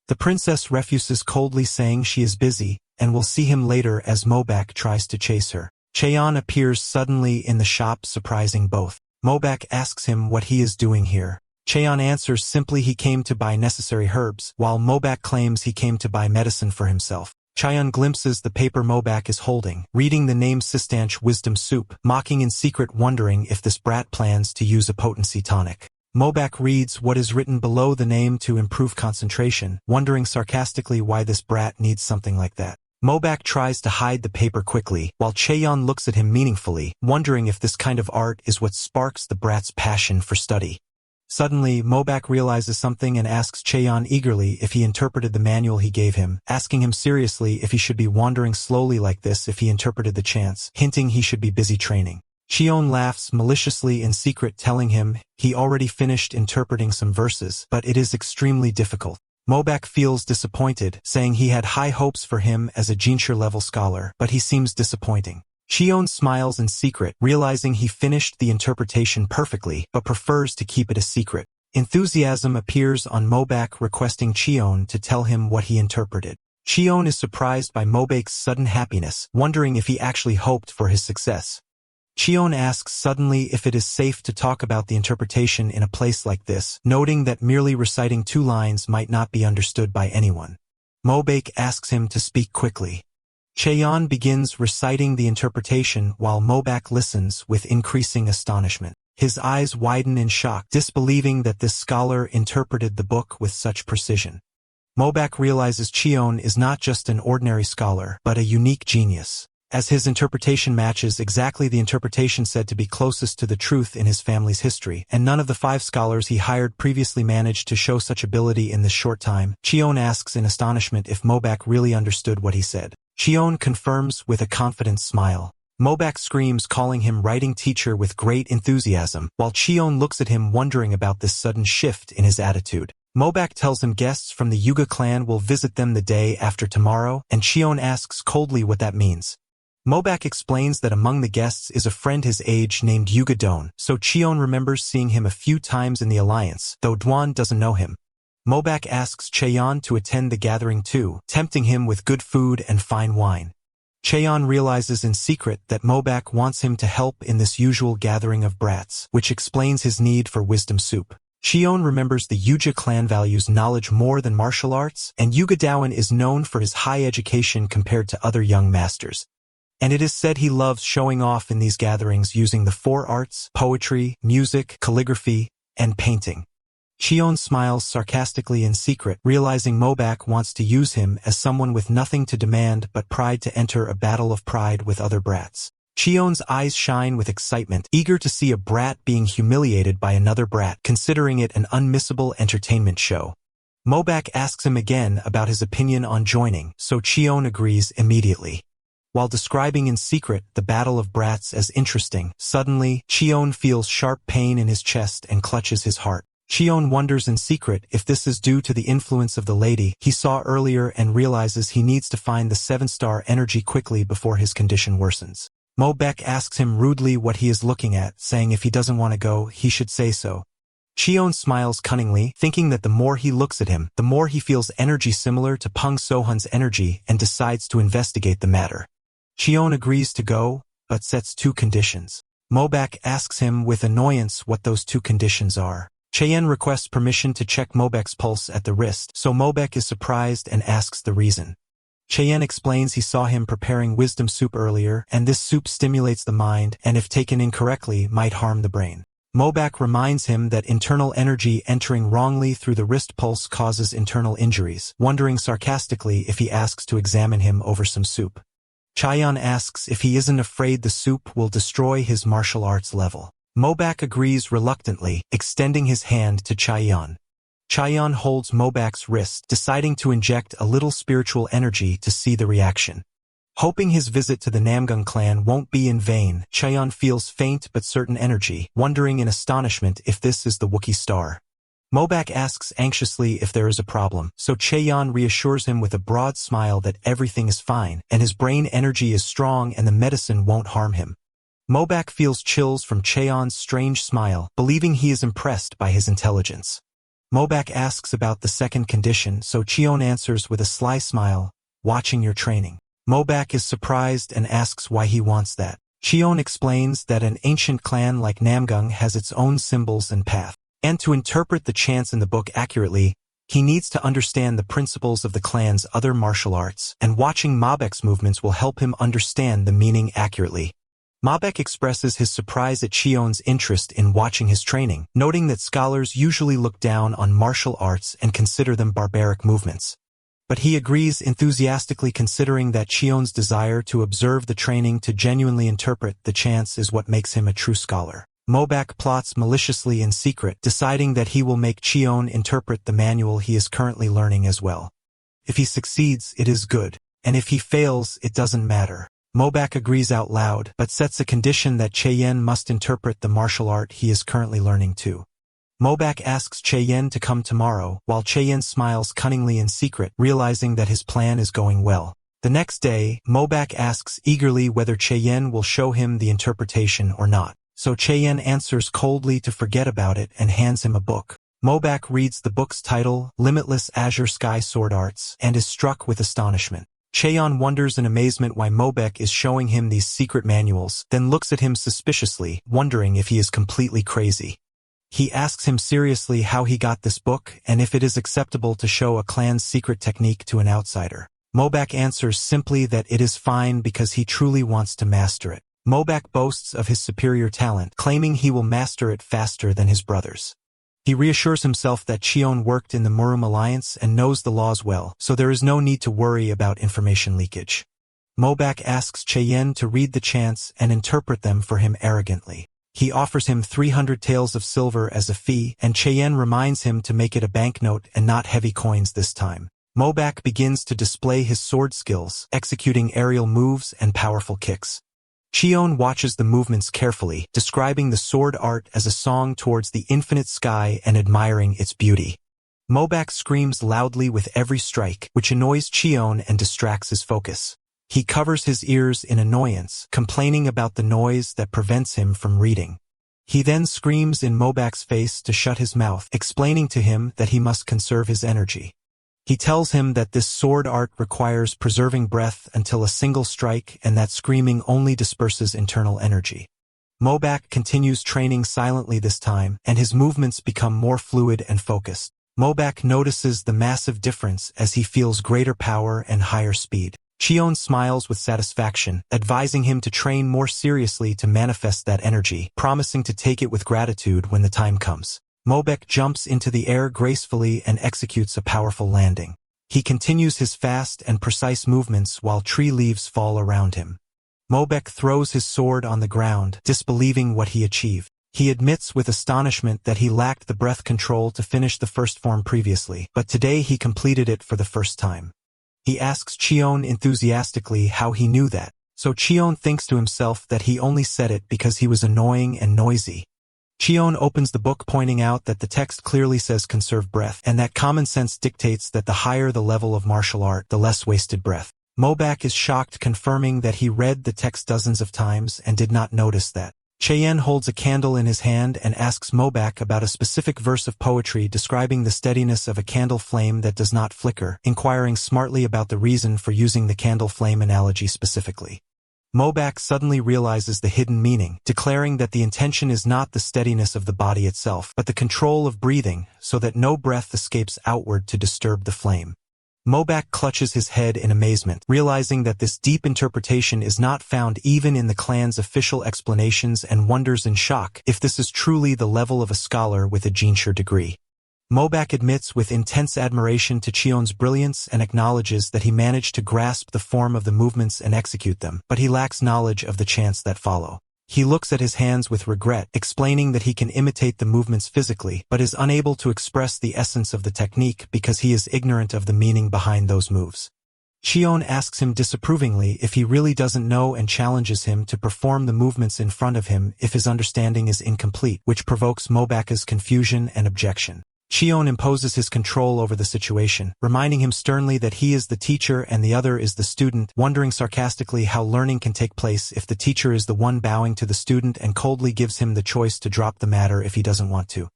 The princess refuses coldly, saying she is busy, and will see him later as Mobek tries to chase her. Cheon appears suddenly in the shop, surprising both. Mobek asks him what he is doing here. Cheon answers simply he came to buy necessary herbs, while Mobek claims he came to buy medicine for himself. Cheon glimpses the paper Mobek is holding, reading the name Sistanch Wisdom Soup, mocking in secret, wondering if this brat plans to use a potency tonic. Mobek reads what is written below the name to improve concentration, wondering sarcastically why this brat needs something like that. Mobek tries to hide the paper quickly, while Cheon looks at him meaningfully, wondering if this kind of art is what sparks the brat's passion for study. Suddenly, Mobek realizes something and asks Cheon eagerly if he interpreted the manual he gave him, asking him seriously if he should be wandering slowly like this if he interpreted the chants, hinting he should be busy training. Cheon laughs maliciously in secret, telling him he already finished interpreting some verses, but it is extremely difficult. Mobek feels disappointed, saying he had high hopes for him as a Jinshur-level scholar, but he seems disappointing. Cheon smiles in secret, realizing he finished the interpretation perfectly, but prefers to keep it a secret. Enthusiasm appears on Mobek, requesting Cheon to tell him what he interpreted. Cheon is surprised by Mobek's sudden happiness, wondering if he actually hoped for his success. Cheon asks suddenly if it is safe to talk about the interpretation in a place like this, noting that merely reciting 2 lines might not be understood by anyone. Mobake asks him to speak quickly. Cheon begins reciting the interpretation while Mobake listens with increasing astonishment. His eyes widen in shock, disbelieving that this scholar interpreted the book with such precision. Mobake realizes Cheon is not just an ordinary scholar, but a unique genius, as his interpretation matches exactly the interpretation said to be closest to the truth in his family's history, and none of the 5 scholars he hired previously managed to show such ability in this short time. Cheon asks in astonishment if Mobake really understood what he said. Cheon confirms with a confident smile. Mobake screams, calling him writing teacher with great enthusiasm, while Cheon looks at him wondering about this sudden shift in his attitude. Mobake tells him guests from the Yuga clan will visit them the day after tomorrow, and Cheon asks coldly what that means. Mobake explains that among the guests is a friend his age named Yuga Don, so Cheon remembers seeing him a few times in the alliance, though Dwan doesn't know him. Mobake asks Cheon to attend the gathering too, tempting him with good food and fine wine. Cheon realizes in secret that Mobake wants him to help in this usual gathering of brats, which explains his need for wisdom soup. Cheon remembers the Yuga clan values knowledge more than martial arts, and Yuga Dawan is known for his high education compared to other young masters. And it is said he loves showing off in these gatherings using the 4 arts: poetry, music, calligraphy, and painting. Cheon smiles sarcastically in secret, realizing Mobake wants to use him as someone with nothing to demand but pride to enter a battle of pride with other brats. Cheon's eyes shine with excitement, eager to see a brat being humiliated by another brat, considering it an unmissable entertainment show. Mobake asks him again about his opinion on joining, so Cheon agrees immediately. While describing in secret the battle of brats as interesting, suddenly, Cheon feels sharp pain in his chest and clutches his heart. Cheon wonders in secret if this is due to the influence of the lady he saw earlier and realizes he needs to find the 7-star energy quickly before his condition worsens. Mobake asks him rudely what he is looking at, saying if he doesn't want to go, he should say so. Cheon smiles cunningly, thinking that the more he looks at him, the more he feels energy similar to Peng Sohun's energy, and decides to investigate the matter. Cheon agrees to go, but sets 2 conditions. Mobake asks him with annoyance what those 2 conditions are. Cheon requests permission to check Mobake's pulse at the wrist, so Mobake is surprised and asks the reason. Cheon explains he saw him preparing wisdom soup earlier, and this soup stimulates the mind and if taken incorrectly might harm the brain. Mobake reminds him that internal energy entering wrongly through the wrist pulse causes internal injuries, wondering sarcastically if he asks to examine him over some soup. Cheon asks if he isn't afraid the soup will destroy his martial arts level. Mobake agrees reluctantly, extending his hand to Cheon. Cheon holds Mobake's wrist, deciding to inject a little spiritual energy to see the reaction. Hoping his visit to the Namgung clan won't be in vain, Cheon feels faint but certain energy, wondering in astonishment if this is the Wookiee star. Mobake asks anxiously if there is a problem, so Cheon reassures him with a broad smile that everything is fine, and his brain energy is strong and the medicine won't harm him. Mobake feels chills from Cheon's strange smile, believing he is impressed by his intelligence. Mobake asks about the 2nd condition, so Cheon answers with a sly smile, watching your training. Mobake is surprised and asks why he wants that. Cheon explains that an ancient clan like Namgung has its own symbols and path, and to interpret the chants in the book accurately, he needs to understand the principles of the clan's other martial arts, and watching Mobake's movements will help him understand the meaning accurately. Mobake expresses his surprise at Cheon's interest in watching his training, noting that scholars usually look down on martial arts and consider them barbaric movements. But he agrees enthusiastically, considering that Cheon's desire to observe the training to genuinely interpret the chants is what makes him a true scholar. Mobake plots maliciously in secret, deciding that he will make Cheon interpret the manual he is currently learning as well. If he succeeds, it is good, and if he fails, it doesn't matter. Mobake agrees out loud, but sets a condition that Cheon must interpret the martial art he is currently learning too. Mobake asks Cheon to come tomorrow, while Cheon smiles cunningly in secret, realizing that his plan is going well. The next day, Mobake asks eagerly whether Cheon will show him the interpretation or not, so Cheon answers coldly to forget about it and hands him a book. Mobake reads the book's title, Limitless Azure Sky Sword Arts, and is struck with astonishment. Cheon wonders in amazement why Mobek is showing him these secret manuals, then looks at him suspiciously, wondering if he is completely crazy. He asks him seriously how he got this book and if it is acceptable to show a clan's secret technique to an outsider. Mobek answers simply that it is fine because he truly wants to master it. Mobek boasts of his superior talent, claiming he will master it faster than his brothers. He reassures himself that Cheon worked in the Murum Alliance and knows the laws well, so there is no need to worry about information leakage. Mobek asks Cheyenne to read the chants and interpret them for him arrogantly. He offers him 300 taels of silver as a fee, and Cheyenne reminds him to make it a banknote and not heavy coins this time. Mobek begins to display his sword skills, executing aerial moves and powerful kicks. Cheon watches the movements carefully, describing the sword art as a song towards the infinite sky and admiring its beauty. Mobek screams loudly with every strike, which annoys Cheon and distracts his focus. He covers his ears in annoyance, complaining about the noise that prevents him from reading. He then screams in Mobek's face to shut his mouth, explaining to him that he must conserve his energy. He tells him that this sword art requires preserving breath until a single strike and that screaming only disperses internal energy. Mobek continues training silently this time, and his movements become more fluid and focused. Mobek notices the massive difference as he feels greater power and higher speed. Cheon smiles with satisfaction, advising him to train more seriously to manifest that energy, promising to take it with gratitude when the time comes. Mobek jumps into the air gracefully and executes a powerful landing. He continues his fast and precise movements while tree leaves fall around him. Mobek throws his sword on the ground, disbelieving what he achieved. He admits with astonishment that he lacked the breath control to finish the first form previously, but today he completed it for the first time. He asks Cheon enthusiastically how he knew that, so Cheon thinks to himself that he only said it because he was annoying and noisy. Cheon opens the book, pointing out that the text clearly says conserve breath, and that common sense dictates that the higher the level of martial art, the less wasted breath. Mobek is shocked, confirming that he read the text dozens of times and did not notice that. Cheyenne holds a candle in his hand and asks Mobek about a specific verse of poetry describing the steadiness of a candle flame that does not flicker, inquiring smartly about the reason for using the candle flame analogy specifically. Mobek suddenly realizes the hidden meaning, declaring that the intention is not the steadiness of the body itself, but the control of breathing so that no breath escapes outward to disturb the flame. Mobek clutches his head in amazement, realizing that this deep interpretation is not found even in the clan's official explanations, and wonders in shock if this is truly the level of a scholar with a Jinsher degree. Mobek admits with intense admiration to Cheon's brilliance and acknowledges that he managed to grasp the form of the movements and execute them, but he lacks knowledge of the chants that follow. He looks at his hands with regret, explaining that he can imitate the movements physically, but is unable to express the essence of the technique because he is ignorant of the meaning behind those moves. Cheon asks him disapprovingly if he really doesn't know and challenges him to perform the movements in front of him if his understanding is incomplete, which provokes Mobek's confusion and objection. Cheon imposes his control over the situation, reminding him sternly that he is the teacher and the other is the student, wondering sarcastically how learning can take place if the teacher is the one bowing to the student and coldly gives him the choice to drop the matter if he doesn't want to.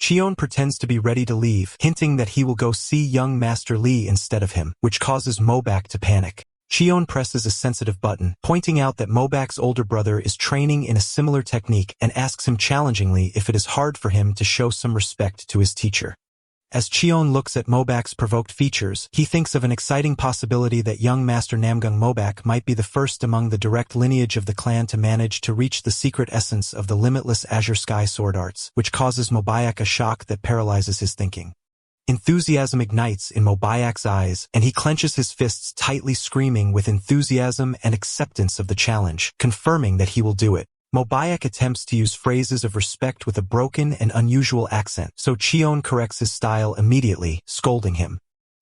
Cheon pretends to be ready to leave, hinting that he will go see young Master Lee instead of him, which causes Mobek to panic. Cheon presses a sensitive button, pointing out that Mobek's older brother is training in a similar technique and asks him challengingly if it is hard for him to show some respect to his teacher. As Cheon looks at Mobek's provoked features, he thinks of an exciting possibility that young Master Namgung Mobek might be the first among the direct lineage of the clan to manage to reach the secret essence of the limitless Azure Sky sword arts, which causes Mobek a shock that paralyzes his thinking. Enthusiasm ignites in Mobek's eyes, and he clenches his fists tightly, screaming with enthusiasm and acceptance of the challenge, confirming that he will do it. Mobek attempts to use phrases of respect with a broken and unusual accent, so Cheon corrects his style immediately, scolding him.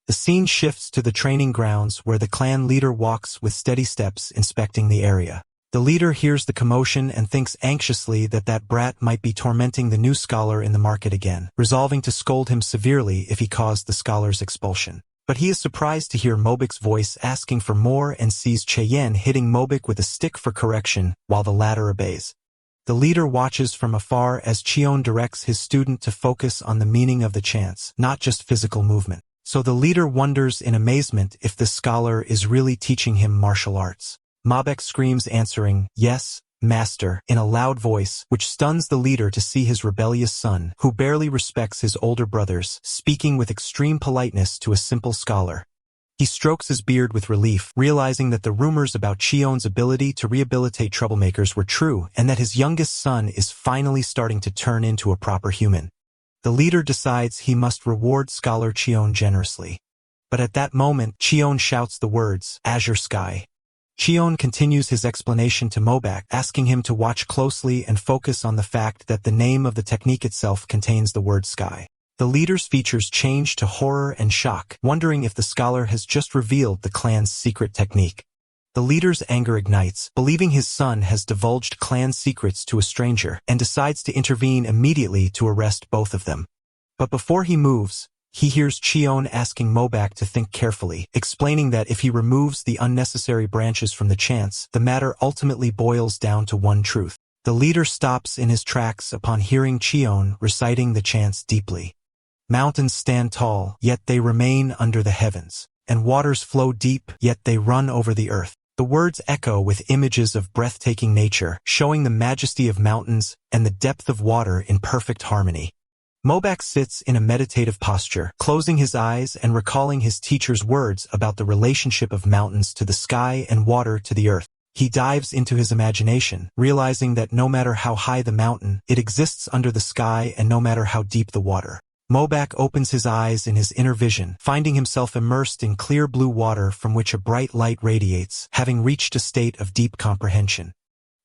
The scene shifts to the training grounds where the clan leader walks with steady steps, inspecting the area. The leader hears the commotion and thinks anxiously that that brat might be tormenting the new scholar in the market again, resolving to scold him severely if he caused the scholar's expulsion. But he is surprised to hear Mobek's voice asking for more and sees Cheyenne hitting Mobek with a stick for correction, while the latter obeys. The leader watches from afar as Cheon directs his student to focus on the meaning of the chants, not just physical movement. So the leader wonders in amazement if the scholar is really teaching him martial arts. Mobek screams answering, "Yes, master," in a loud voice, which stuns the leader to see his rebellious son, who barely respects his older brothers, speaking with extreme politeness to a simple scholar. He strokes his beard with relief, realizing that the rumors about Chion's ability to rehabilitate troublemakers were true and that his youngest son is finally starting to turn into a proper human. The leader decides he must reward Scholar Chion generously. But at that moment, Chion shouts the words, "Azure Sky." Chion continues his explanation to Mobek, asking him to watch closely and focus on the fact that the name of the technique itself contains the word sky. The leader's features change to horror and shock, wondering if the scholar has just revealed the clan's secret technique. The leader's anger ignites, believing his son has divulged clan secrets to a stranger, and decides to intervene immediately to arrest both of them. But before he moves, he hears Chion asking Mobek to think carefully, explaining that if he removes the unnecessary branches from the chants, the matter ultimately boils down to one truth. The leader stops in his tracks upon hearing Chion reciting the chants deeply. Mountains stand tall, yet they remain under the heavens, and waters flow deep, yet they run over the earth. The words echo with images of breathtaking nature, showing the majesty of mountains and the depth of water in perfect harmony. Mobek sits in a meditative posture, closing his eyes and recalling his teacher's words about the relationship of mountains to the sky and water to the earth. He dives into his imagination, realizing that no matter how high the mountain, it exists under the sky, and no matter how deep the water. Mobek opens his eyes in his inner vision, finding himself immersed in clear blue water from which a bright light radiates, having reached a state of deep comprehension.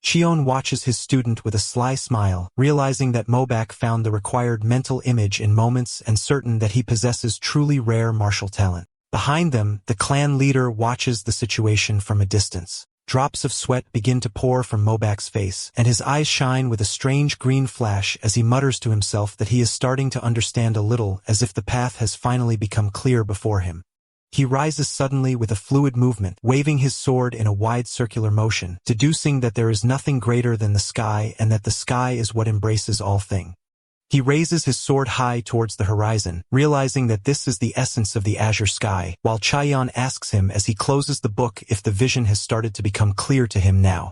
Chion watches his student with a sly smile, realizing that Mobek found the required mental image in moments and certain that he possesses truly rare martial talent. Behind them, the clan leader watches the situation from a distance. Drops of sweat begin to pour from Mobek's face, and his eyes shine with a strange green flash as he mutters to himself that he is starting to understand a little, as if the path has finally become clear before him. He rises suddenly with a fluid movement, waving his sword in a wide circular motion, deducing that there is nothing greater than the sky and that the sky is what embraces all things. He raises his sword high towards the horizon, realizing that this is the essence of the azure sky, while Chaeyon asks him as he closes the book if the vision has started to become clear to him now.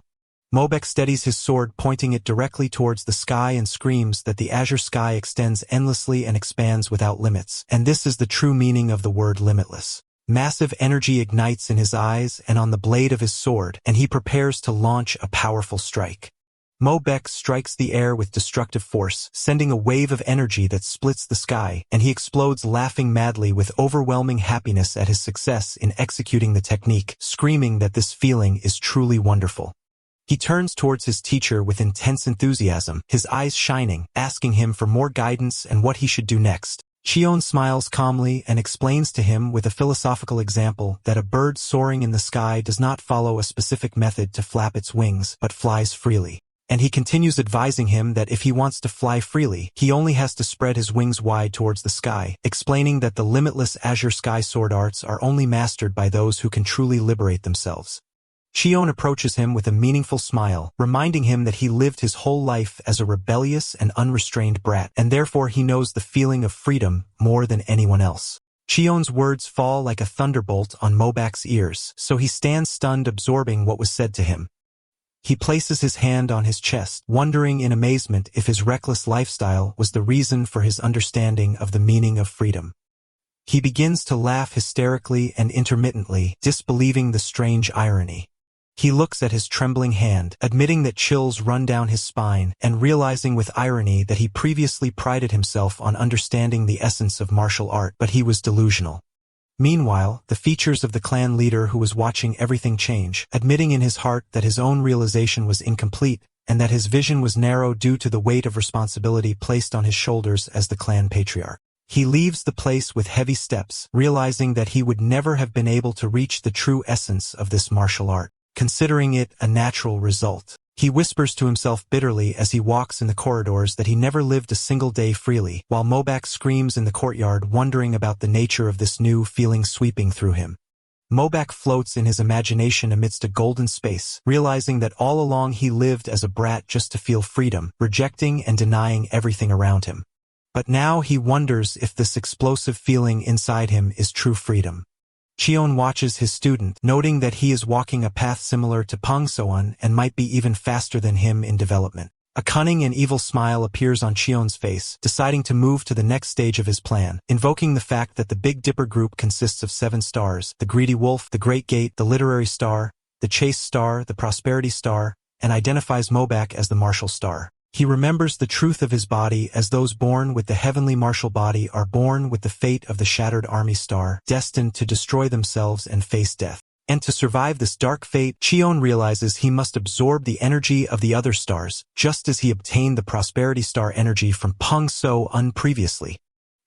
Mobek steadies his sword, pointing it directly towards the sky, and screams that the azure sky extends endlessly and expands without limits, and this is the true meaning of the word limitless. Massive energy ignites in his eyes and on the blade of his sword, and he prepares to launch a powerful strike. Mobek strikes the air with destructive force, sending a wave of energy that splits the sky, and he explodes laughing madly with overwhelming happiness at his success in executing the technique, screaming that this feeling is truly wonderful. He turns towards his teacher with intense enthusiasm, his eyes shining, asking him for more guidance and what he should do next. Chion smiles calmly and explains to him with a philosophical example that a bird soaring in the sky does not follow a specific method to flap its wings, but flies freely. And he continues advising him that if he wants to fly freely, he only has to spread his wings wide towards the sky, explaining that the limitless azure sky sword arts are only mastered by those who can truly liberate themselves. Chion approaches him with a meaningful smile, reminding him that he lived his whole life as a rebellious and unrestrained brat, and therefore he knows the feeling of freedom more than anyone else. Chion's words fall like a thunderbolt on Mobek's ears, so he stands stunned, absorbing what was said to him. He places his hand on his chest, wondering in amazement if his reckless lifestyle was the reason for his understanding of the meaning of freedom. He begins to laugh hysterically and intermittently, disbelieving the strange irony. He looks at his trembling hand, admitting that chills run down his spine, and realizing with irony that he previously prided himself on understanding the essence of martial art, but he was delusional. Meanwhile, the features of the clan leader, who was watching everything change, admitting in his heart that his own realization was incomplete, and that his vision was narrow due to the weight of responsibility placed on his shoulders as the clan patriarch. He leaves the place with heavy steps, realizing that he would never have been able to reach the true essence of this martial art, considering it a natural result. He whispers to himself bitterly as he walks in the corridors that he never lived a single day freely, while Mobek screams in the courtyard, wondering about the nature of this new feeling sweeping through him. Mobek floats in his imagination amidst a golden space, realizing that all along he lived as a brat just to feel freedom, rejecting and denying everything around him. But now he wonders if this explosive feeling inside him is true freedom. Cheon watches his student, noting that he is walking a path similar to Pang Soan and might be even faster than him in development. A cunning and evil smile appears on Cheon's face, deciding to move to the next stage of his plan, invoking the fact that the Big Dipper group consists of 7 stars: the Greedy Wolf, the Great Gate, the Literary Star, the Chase Star, the Prosperity Star, and identifies Mobak as the Martial Star. He remembers the truth of his body, as those born with the heavenly martial body are born with the fate of the Shattered Army Star, destined to destroy themselves and face death. And to survive this dark fate, Cheon realizes he must absorb the energy of the other stars, just as he obtained the Prosperity Star energy from Pang So-un previously.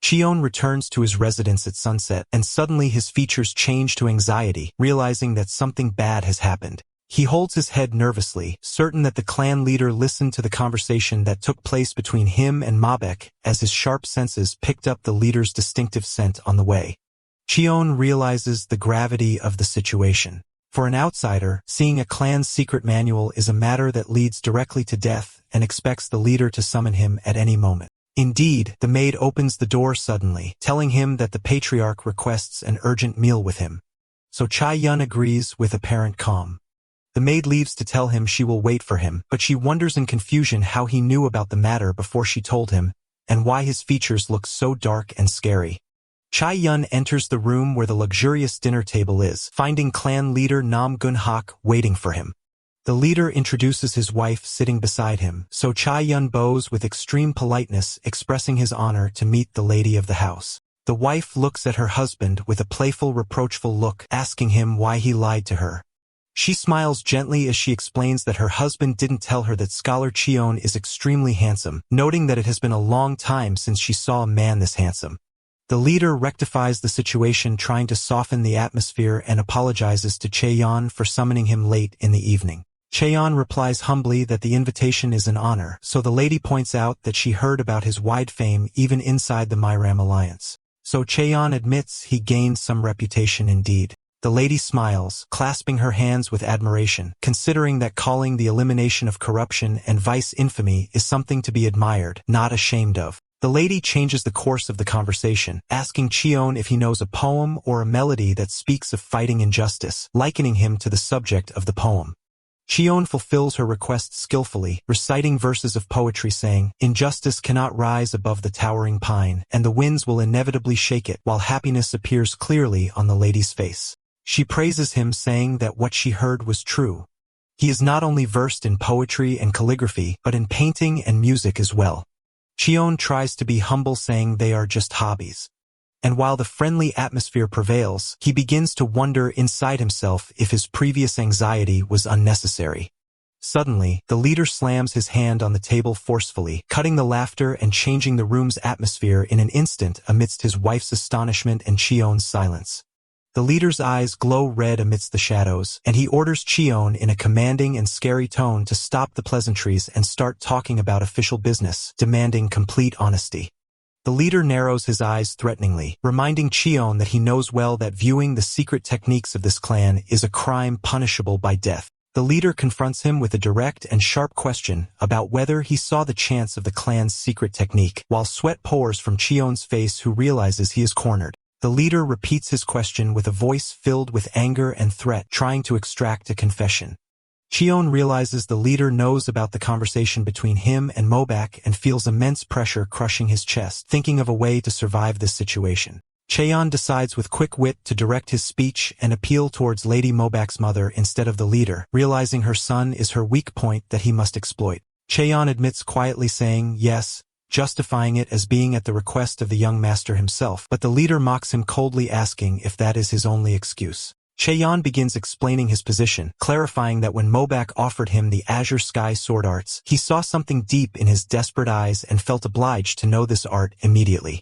Cheon returns to his residence at sunset, and suddenly his features change to anxiety, realizing that something bad has happened. He holds his head nervously, certain that the clan leader listened to the conversation that took place between him and Mabek, as his sharp senses picked up the leader's distinctive scent on the way. Cheon realizes the gravity of the situation. For an outsider, seeing a clan's secret manual is a matter that leads directly to death, and expects the leader to summon him at any moment. Indeed, the maid opens the door suddenly, telling him that the patriarch requests an urgent meal with him. So Chai-yun agrees with apparent calm. The maid leaves to tell him she will wait for him, but she wonders in confusion how he knew about the matter before she told him, and why his features look so dark and scary. Chai-yun enters the room where the luxurious dinner table is, finding clan leader Nam Gun-hak waiting for him. The leader introduces his wife sitting beside him, so Chai-yun bows with extreme politeness, expressing his honor to meet the lady of the house. The wife looks at her husband with a playful, reproachful look, asking him why he lied to her. She smiles gently as she explains that her husband didn't tell her that Scholar Cheon is extremely handsome, noting that it has been a long time since she saw a man this handsome. The leader rectifies the situation, trying to soften the atmosphere, and apologizes to Cheon for summoning him late in the evening. Cheon replies humbly that the invitation is an honor, so the lady points out that she heard about his wide fame even inside the Myram Alliance. So Cheon admits he gained some reputation indeed. The lady smiles, clasping her hands with admiration, considering that calling the elimination of corruption and vice infamy is something to be admired, not ashamed of. The lady changes the course of the conversation, asking Cheon if he knows a poem or a melody that speaks of fighting injustice, likening him to the subject of the poem. Cheon fulfills her request skillfully, reciting verses of poetry saying, "Injustice cannot rise above the towering pine, and the winds will inevitably shake it," while happiness appears clearly on the lady's face. She praises him, saying that what she heard was true. He is not only versed in poetry and calligraphy, but in painting and music as well. Cheon tries to be humble, saying they are just hobbies. And while the friendly atmosphere prevails, he begins to wonder inside himself if his previous anxiety was unnecessary. Suddenly, the leader slams his hand on the table forcefully, cutting the laughter and changing the room's atmosphere in an instant amidst his wife's astonishment and Cheon's silence. The leader's eyes glow red amidst the shadows, and he orders Cheon in a commanding and scary tone to stop the pleasantries and start talking about official business, demanding complete honesty. The leader narrows his eyes threateningly, reminding Cheon that he knows well that viewing the secret techniques of this clan is a crime punishable by death. The leader confronts him with a direct and sharp question about whether he saw the chance of the clan's secret technique, while sweat pours from Cheon's face, who realizes he is cornered. The leader repeats his question with a voice filled with anger and threat, trying to extract a confession. Cheon realizes the leader knows about the conversation between him and Mobak and feels immense pressure crushing his chest, thinking of a way to survive this situation. Cheon decides with quick wit to direct his speech and appeal towards Lady Mobak's mother instead of the leader, realizing her son is her weak point that he must exploit. Cheon admits quietly, saying yes, justifying it as being at the request of the young master himself, but the leader mocks him coldly, asking if that is his only excuse. Cheon begins explaining his position, clarifying that when Mobak offered him the Azure Sky sword arts, he saw something deep in his desperate eyes and felt obliged to know this art immediately.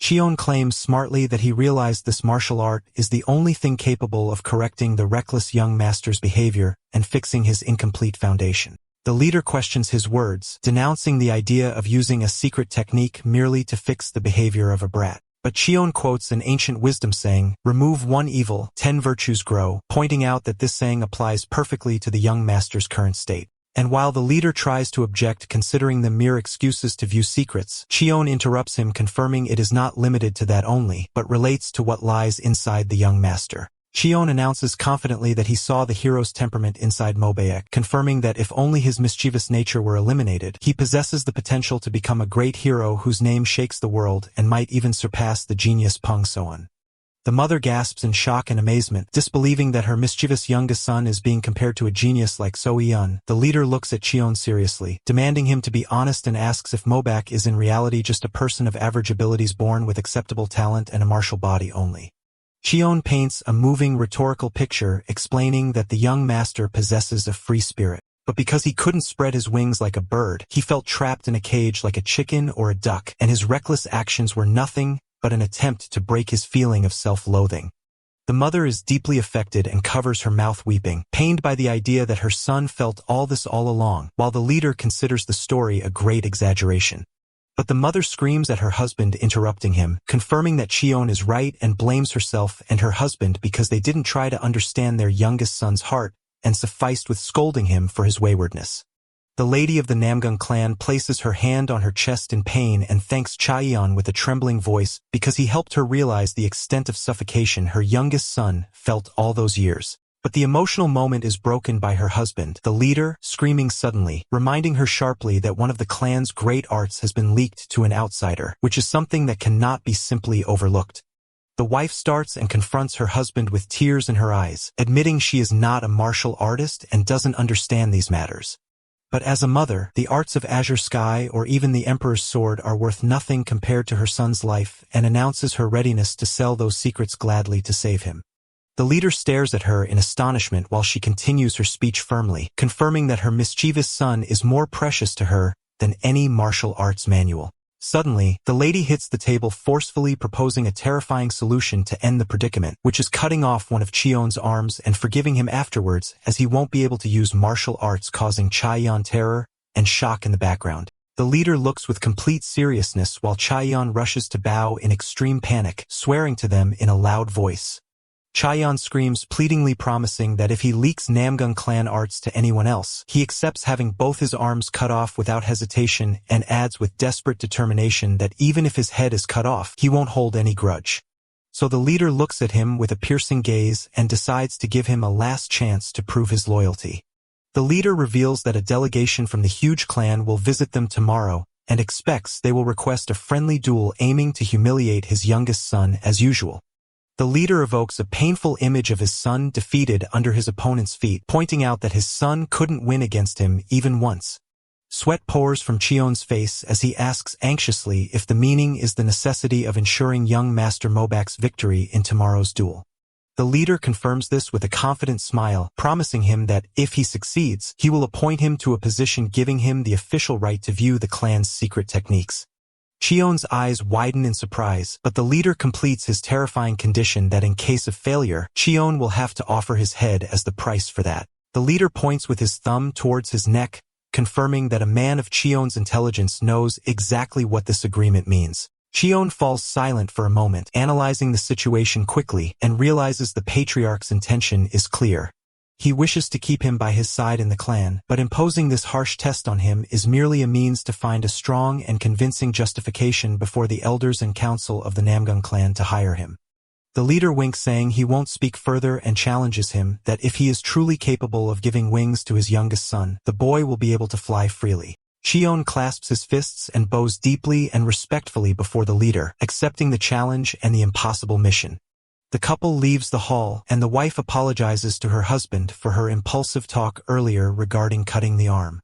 Cheon claims smartly that he realized this martial art is the only thing capable of correcting the reckless young master's behavior and fixing his incomplete foundation. The leader questions his words, denouncing the idea of using a secret technique merely to fix the behavior of a brat. But Cheon quotes an ancient wisdom saying, "Remove one evil, 10 virtues grow," pointing out that this saying applies perfectly to the young master's current state. And while the leader tries to object considering them mere excuses to view secrets, Cheon interrupts him confirming it is not limited to that only, but relates to what lies inside the young master. Cheon announces confidently that he saw the hero's temperament inside Mobaek, confirming that if only his mischievous nature were eliminated, he possesses the potential to become a great hero whose name shakes the world and might even surpass the genius Pung Soan. The mother gasps in shock and amazement, disbelieving that her mischievous youngest son is being compared to a genius like So Eun. The leader looks at Cheon seriously, demanding him to be honest and asks if Mobak is in reality just a person of average abilities born with acceptable talent and a martial body only. Cheon paints a moving rhetorical picture explaining that the young master possesses a free spirit. But because he couldn't spread his wings like a bird, he felt trapped in a cage like a chicken or a duck, and his reckless actions were nothing but an attempt to break his feeling of self-loathing. The mother is deeply affected and covers her mouth weeping, pained by the idea that her son felt all this all along, while the leader considers the story a great exaggeration. But the mother screams at her husband, interrupting him, confirming that Cheon is right and blames herself and her husband because they didn't try to understand their youngest son's heart and sufficed with scolding him for his waywardness. The lady of the Namgung clan places her hand on her chest in pain and thanks Chaeyeon with a trembling voice because he helped her realize the extent of suffocation her youngest son felt all those years. But the emotional moment is broken by her husband, the leader, screaming suddenly, reminding her sharply that one of the clan's great arts has been leaked to an outsider, which is something that cannot be simply overlooked. The wife starts and confronts her husband with tears in her eyes, admitting she is not a martial artist and doesn't understand these matters. But as a mother, the arts of Azure Sky or even the Emperor's Sword are worth nothing compared to her son's life, and announces her readiness to sell those secrets gladly to save him. The leader stares at her in astonishment while she continues her speech firmly, confirming that her mischievous son is more precious to her than any martial arts manual. Suddenly, the lady hits the table forcefully, proposing a terrifying solution to end the predicament, which is cutting off one of Cheon's arms and forgiving him afterwards, as he won't be able to use martial arts, causing Chaeyeon terror and shock in the background. The leader looks with complete seriousness while Chaeyeon rushes to bow in extreme panic, swearing to them in a loud voice. Chaeyeon screams pleadingly, promising that if he leaks Namgung clan arts to anyone else, he accepts having both his arms cut off without hesitation, and adds with desperate determination that even if his head is cut off, he won't hold any grudge. So the leader looks at him with a piercing gaze and decides to give him a last chance to prove his loyalty. The leader reveals that a delegation from the huge clan will visit them tomorrow, and expects they will request a friendly duel aiming to humiliate his youngest son as usual. The leader evokes a painful image of his son defeated under his opponent's feet, pointing out that his son couldn't win against him even once. Sweat pours from Cheon's face as he asks anxiously if the meaning is the necessity of ensuring young Master Mobak's victory in tomorrow's duel. The leader confirms this with a confident smile, promising him that if he succeeds, he will appoint him to a position giving him the official right to view the clan's secret techniques. Cheon's eyes widen in surprise, but the leader completes his terrifying condition that in case of failure, Cheon will have to offer his head as the price for that. The leader points with his thumb towards his neck, confirming that a man of Cheon's intelligence knows exactly what this agreement means. Cheon falls silent for a moment, analyzing the situation quickly, and realizes the patriarch's intention is clear. He wishes to keep him by his side in the clan, but imposing this harsh test on him is merely a means to find a strong and convincing justification before the elders and council of the Namgung clan to hire him. The leader winks, saying he won't speak further, and challenges him that if he is truly capable of giving wings to his youngest son, the boy will be able to fly freely. Cheon clasps his fists and bows deeply and respectfully before the leader, accepting the challenge and the impossible mission. The couple leaves the hall, and the wife apologizes to her husband for her impulsive talk earlier regarding cutting the arm.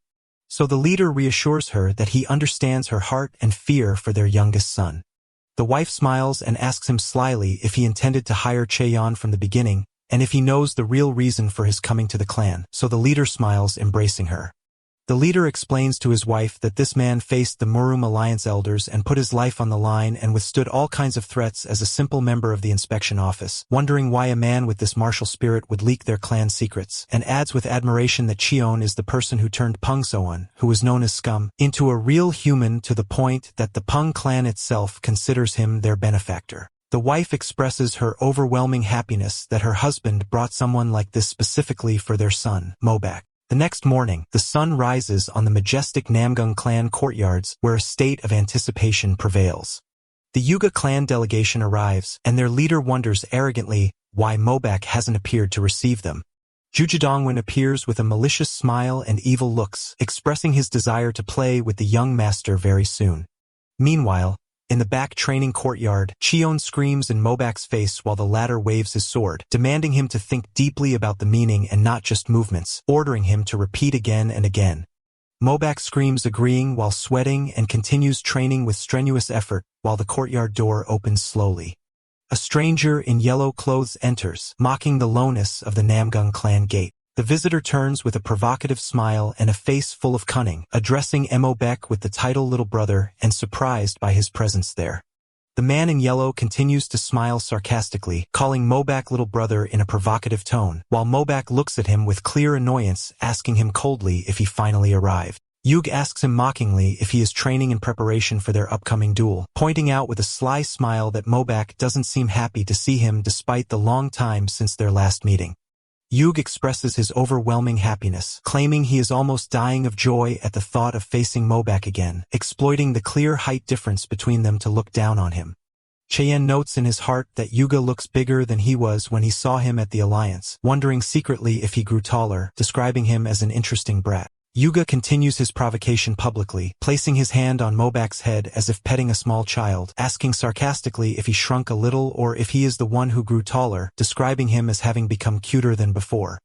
So the leader reassures her that he understands her heart and fear for their youngest son. The wife smiles and asks him slyly if he intended to hire Cheon from the beginning, and if he knows the real reason for his coming to the clan, so the leader smiles, embracing her. The leader explains to his wife that this man faced the Murum Alliance elders and put his life on the line and withstood all kinds of threats as a simple member of the inspection office, wondering why a man with this martial spirit would leak their clan secrets, and adds with admiration that Cheon is the person who turned Pung Soan, who was known as Scum, into a real human, to the point that the Pung clan itself considers him their benefactor. The wife expresses her overwhelming happiness that her husband brought someone like this specifically for their son, Mobak. The next morning, the sun rises on the majestic Namgung clan courtyards where a state of anticipation prevails. The Yuga clan delegation arrives, and their leader wonders arrogantly why Mobak hasn't appeared to receive them. Jujidongwen appears with a malicious smile and evil looks, expressing his desire to play with the young master very soon. Meanwhile, in the back training courtyard, Cheon screams in Mobak's face while the latter waves his sword, demanding him to think deeply about the meaning and not just movements, ordering him to repeat again and again. Mobak screams agreeing while sweating and continues training with strenuous effort while the courtyard door opens slowly. A stranger in yellow clothes enters, mocking the lowness of the Namgung clan gate. The visitor turns with a provocative smile and a face full of cunning, addressing Mobek with the title Little Brother and surprised by his presence there. The man in yellow continues to smile sarcastically, calling Mobak Little Brother in a provocative tone, while Mobak looks at him with clear annoyance, asking him coldly if he finally arrived. Yug asks him mockingly if he is training in preparation for their upcoming duel, pointing out with a sly smile that Mobak doesn't seem happy to see him despite the long time since their last meeting. Yug expresses his overwhelming happiness, claiming he is almost dying of joy at the thought of facing Mobak again, exploiting the clear height difference between them to look down on him. Cheyenne notes in his heart that Yuga looks bigger than he was when he saw him at the Alliance, wondering secretly if he grew taller, describing him as an interesting brat. Yuga continues his provocation publicly, placing his hand on Mobak's head as if petting a small child, asking sarcastically if he shrunk a little or if he is the one who grew taller, describing him as having become cuter than before.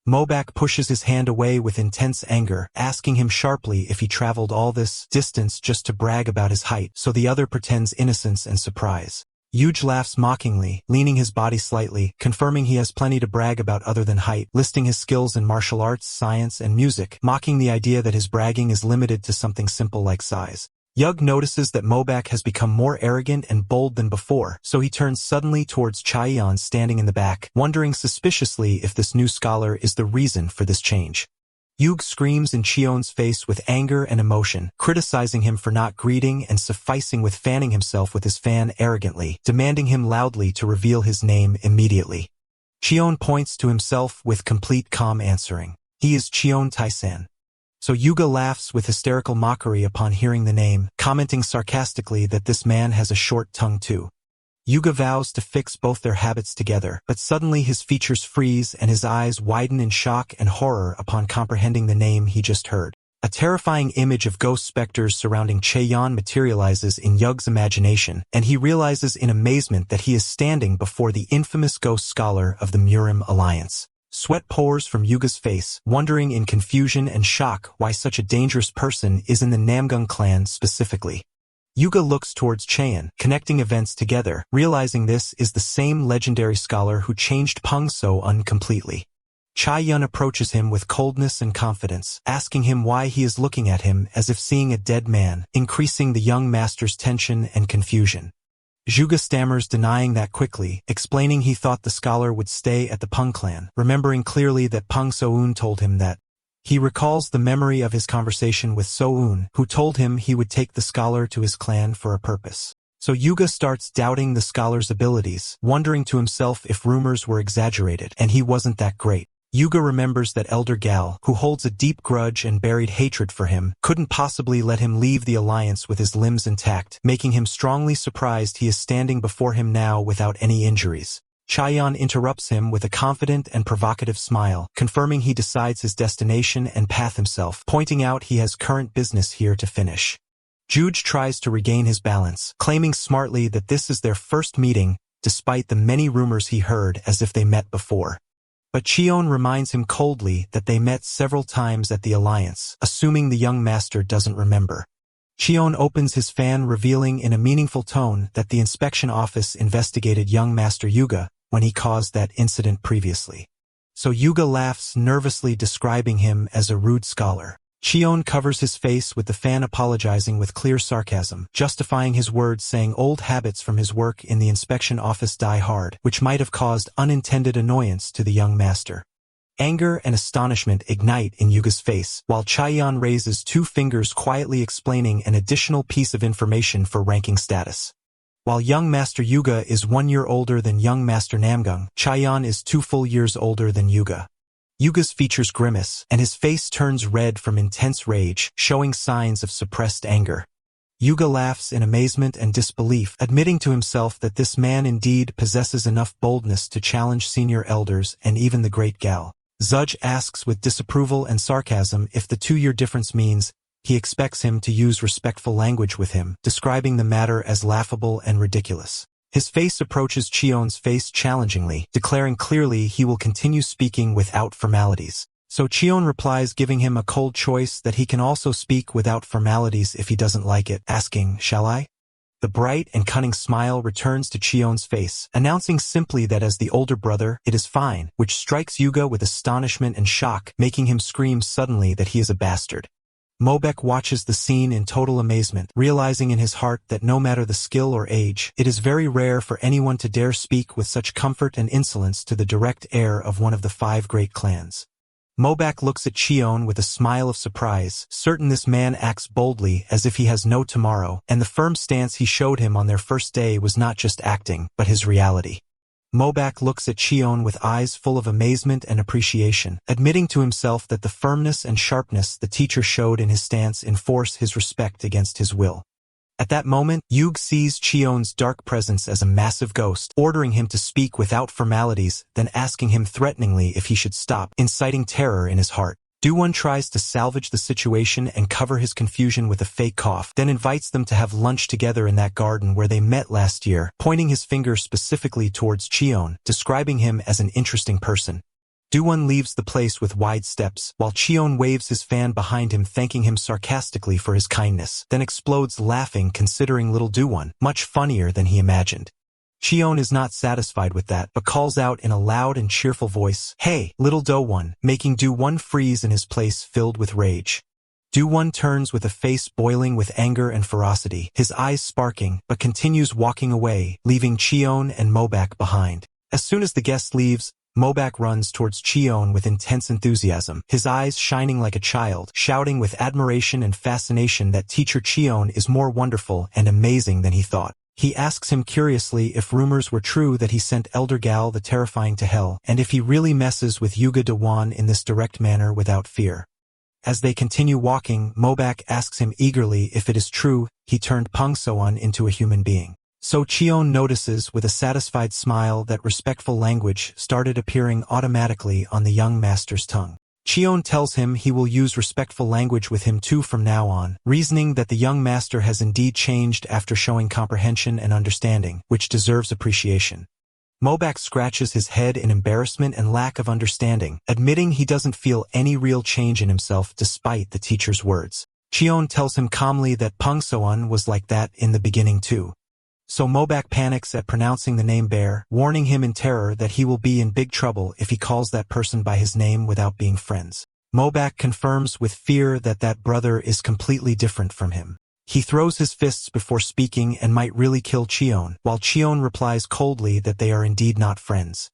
Mobak pushes his hand away with intense anger, asking him sharply if he traveled all this distance just to brag about his height, so the other pretends innocence and surprise. Yuge laughs mockingly, leaning his body slightly, confirming he has plenty to brag about other than height, listing his skills in martial arts, science, and music, mocking the idea that his bragging is limited to something simple like size. Yug notices that Mobak has become more arrogant and bold than before, so he turns suddenly towards Chaeyeon standing in the back, wondering suspiciously if this new scholar is the reason for this change. Yug screams in Cheon's face with anger and emotion, criticizing him for not greeting and sufficing with fanning himself with his fan arrogantly, demanding him loudly to reveal his name immediately. Cheon points to himself with complete calm answering. He is Cheon Taisan. So Yuga laughs with hysterical mockery upon hearing the name, commenting sarcastically that this man has a short tongue too. Yuga vows to fix both their habits together, but suddenly his features freeze and his eyes widen in shock and horror upon comprehending the name he just heard. A terrifying image of ghost specters surrounding Cheon materializes in Yug's imagination, and he realizes in amazement that he is standing before the infamous ghost scholar of the Murim Alliance. Sweat pours from Yuga's face, wondering in confusion and shock why such a dangerous person is in the Namgung clan specifically. Yuga looks towards Cheon, connecting events together, realizing this is the same legendary scholar who changed Pungso completely. Chaeyeon approaches him with coldness and confidence, asking him why he is looking at him as if seeing a dead man, increasing the young master's tension and confusion. Yuga stammers denying that quickly, explaining he thought the scholar would stay at the Pung clan, remembering clearly that Pung So-eun told him that. He recalls the memory of his conversation with So-eun, who told him he would take the scholar to his clan for a purpose. So Yuga starts doubting the scholar's abilities, wondering to himself if rumors were exaggerated, and he wasn't that great. Yuga remembers that Elder Gal, who holds a deep grudge and buried hatred for him, couldn't possibly let him leave the alliance with his limbs intact, making him strongly surprised he is standing before him now without any injuries. Chaeyeon interrupts him with a confident and provocative smile, confirming he decides his destination and path himself, pointing out he has current business here to finish. Juge tries to regain his balance, claiming smartly that this is their first meeting, despite the many rumors he heard as if they met before. But Cheon reminds him coldly that they met several times at the Alliance, assuming the young master doesn't remember. Cheon opens his fan, revealing in a meaningful tone that the inspection office investigated young Master Yuga when he caused that incident previously. So Yuga laughs nervously, describing him as a rude scholar. Cheon covers his face with the fan, apologizing with clear sarcasm, justifying his words, saying old habits from his work in the inspection office die hard, which might have caused unintended annoyance to the young master. Anger and astonishment ignite in Yuga's face, while Chaeyeon raises two fingers, quietly explaining an additional piece of information for ranking status. While young Master Yuga is 1 year older than young Master Namgung, Chaeyeon is 2 full years older than Yuga. Yuga's features grimace, and his face turns red from intense rage, showing signs of suppressed anger. Yuga laughs in amazement and disbelief, admitting to himself that this man indeed possesses enough boldness to challenge senior elders and even the great Gal. Zudge asks with disapproval and sarcasm if the 2-year difference means he expects him to use respectful language with him, describing the matter as laughable and ridiculous. His face approaches Chion's face challengingly, declaring clearly he will continue speaking without formalities. So Chion replies, giving him a cold choice that he can also speak without formalities if he doesn't like it, asking, "Shall I?" The bright and cunning smile returns to Chion's face, announcing simply that as the older brother, it is fine, which strikes Yuga with astonishment and shock, making him scream suddenly that he is a bastard. Mobek watches the scene in total amazement, realizing in his heart that no matter the skill or age, it is very rare for anyone to dare speak with such comfort and insolence to the direct heir of one of the 5 great clans. Mobek looks at Chion with a smile of surprise, certain this man acts boldly as if he has no tomorrow, and the firm stance he showed him on their first day was not just acting, but his reality. Mobek looks at Chion with eyes full of amazement and appreciation, admitting to himself that the firmness and sharpness the teacher showed in his stance enforce his respect against his will. At that moment, Yuga sees Chion's dark presence as a massive ghost, ordering him to speak without formalities, then asking him threateningly if he should stop, inciting terror in his heart. Doo-won tries to salvage the situation and cover his confusion with a fake cough, then invites them to have lunch together in that garden where they met last year, pointing his finger specifically towards Chion, describing him as an interesting person. Doo-won leaves the place with wide steps, while Chion waves his fan behind him, thanking him sarcastically for his kindness, then explodes laughing, considering little Doo-won much funnier than he imagined. Chion is not satisfied with that, but calls out in a loud and cheerful voice, "Hey, little Do-won," making Do-won freeze in his place, filled with rage. Do-won turns with a face boiling with anger and ferocity, his eyes sparking, but continues walking away, leaving Chion and Mobek behind. As soon as the guest leaves, Mobek runs towards Chion with intense enthusiasm, his eyes shining like a child, shouting with admiration and fascination that teacher Chion is more wonderful and amazing than he thought. He asks him curiously if rumors were true that he sent Elder Gal the Terrifying to hell, and if he really messes with Yuga Do-won in this direct manner without fear. As they continue walking, Mobek asks him eagerly if it is true he turned Pung So-won into a human being. So Chion notices with a satisfied smile that respectful language started appearing automatically on the young master's tongue. Chion tells him he will use respectful language with him too from now on, reasoning that the young master has indeed changed after showing comprehension and understanding, which deserves appreciation. Mobek scratches his head in embarrassment and lack of understanding, admitting he doesn't feel any real change in himself despite the teacher's words. Chion tells him calmly that Pung So-won was like that in the beginning too. So Mobek panics at pronouncing the name Bear, warning him in terror that he will be in big trouble if he calls that person by his name without being friends. Mobek confirms with fear that that brother is completely different from him. He throws his fists before speaking and might really kill Chion, while Chion replies coldly that they are indeed not friends.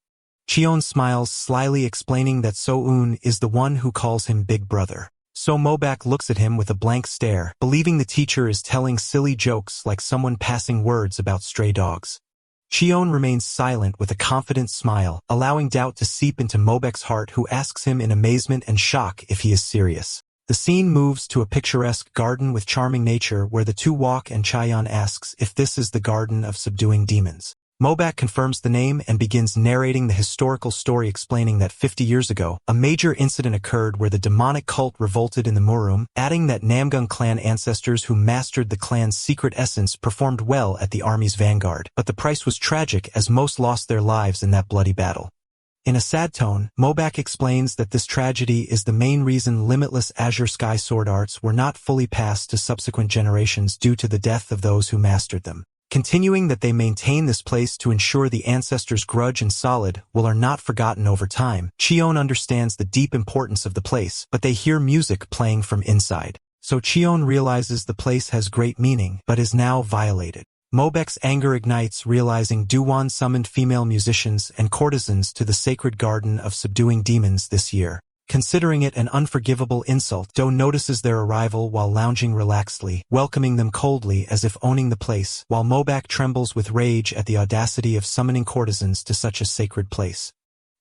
Chion smiles slyly, explaining that So-eun is the one who calls him Big Brother. So Mobek looks at him with a blank stare, believing the teacher is telling silly jokes like someone passing words about stray dogs. Chion remains silent with a confident smile, allowing doubt to seep into Mobek's heart, who asks him in amazement and shock if he is serious. The scene moves to a picturesque garden with charming nature where the two walk, and Chaeyeon asks if this is the Garden of Subduing Demons. Mobek confirms the name and begins narrating the historical story, explaining that 50 years ago, a major incident occurred where the demonic cult revolted in the Murum, adding that Namgung clan ancestors who mastered the clan's secret essence performed well at the army's vanguard, but the price was tragic as most lost their lives in that bloody battle. In a sad tone, Mobek explains that this tragedy is the main reason limitless Azure Sky sword arts were not fully passed to subsequent generations due to the death of those who mastered them. Continuing that they maintain this place to ensure the ancestors' grudge and solid will are not forgotten over time. Chion understands the deep importance of the place, but they hear music playing from inside. So Chion realizes the place has great meaning, but is now violated. Mobek's anger ignites, realizing Do-won summoned female musicians and courtesans to the sacred garden of subduing demons this year. Considering it an unforgivable insult, Do notices their arrival while lounging relaxedly, welcoming them coldly as if owning the place, while Mobek trembles with rage at the audacity of summoning courtesans to such a sacred place.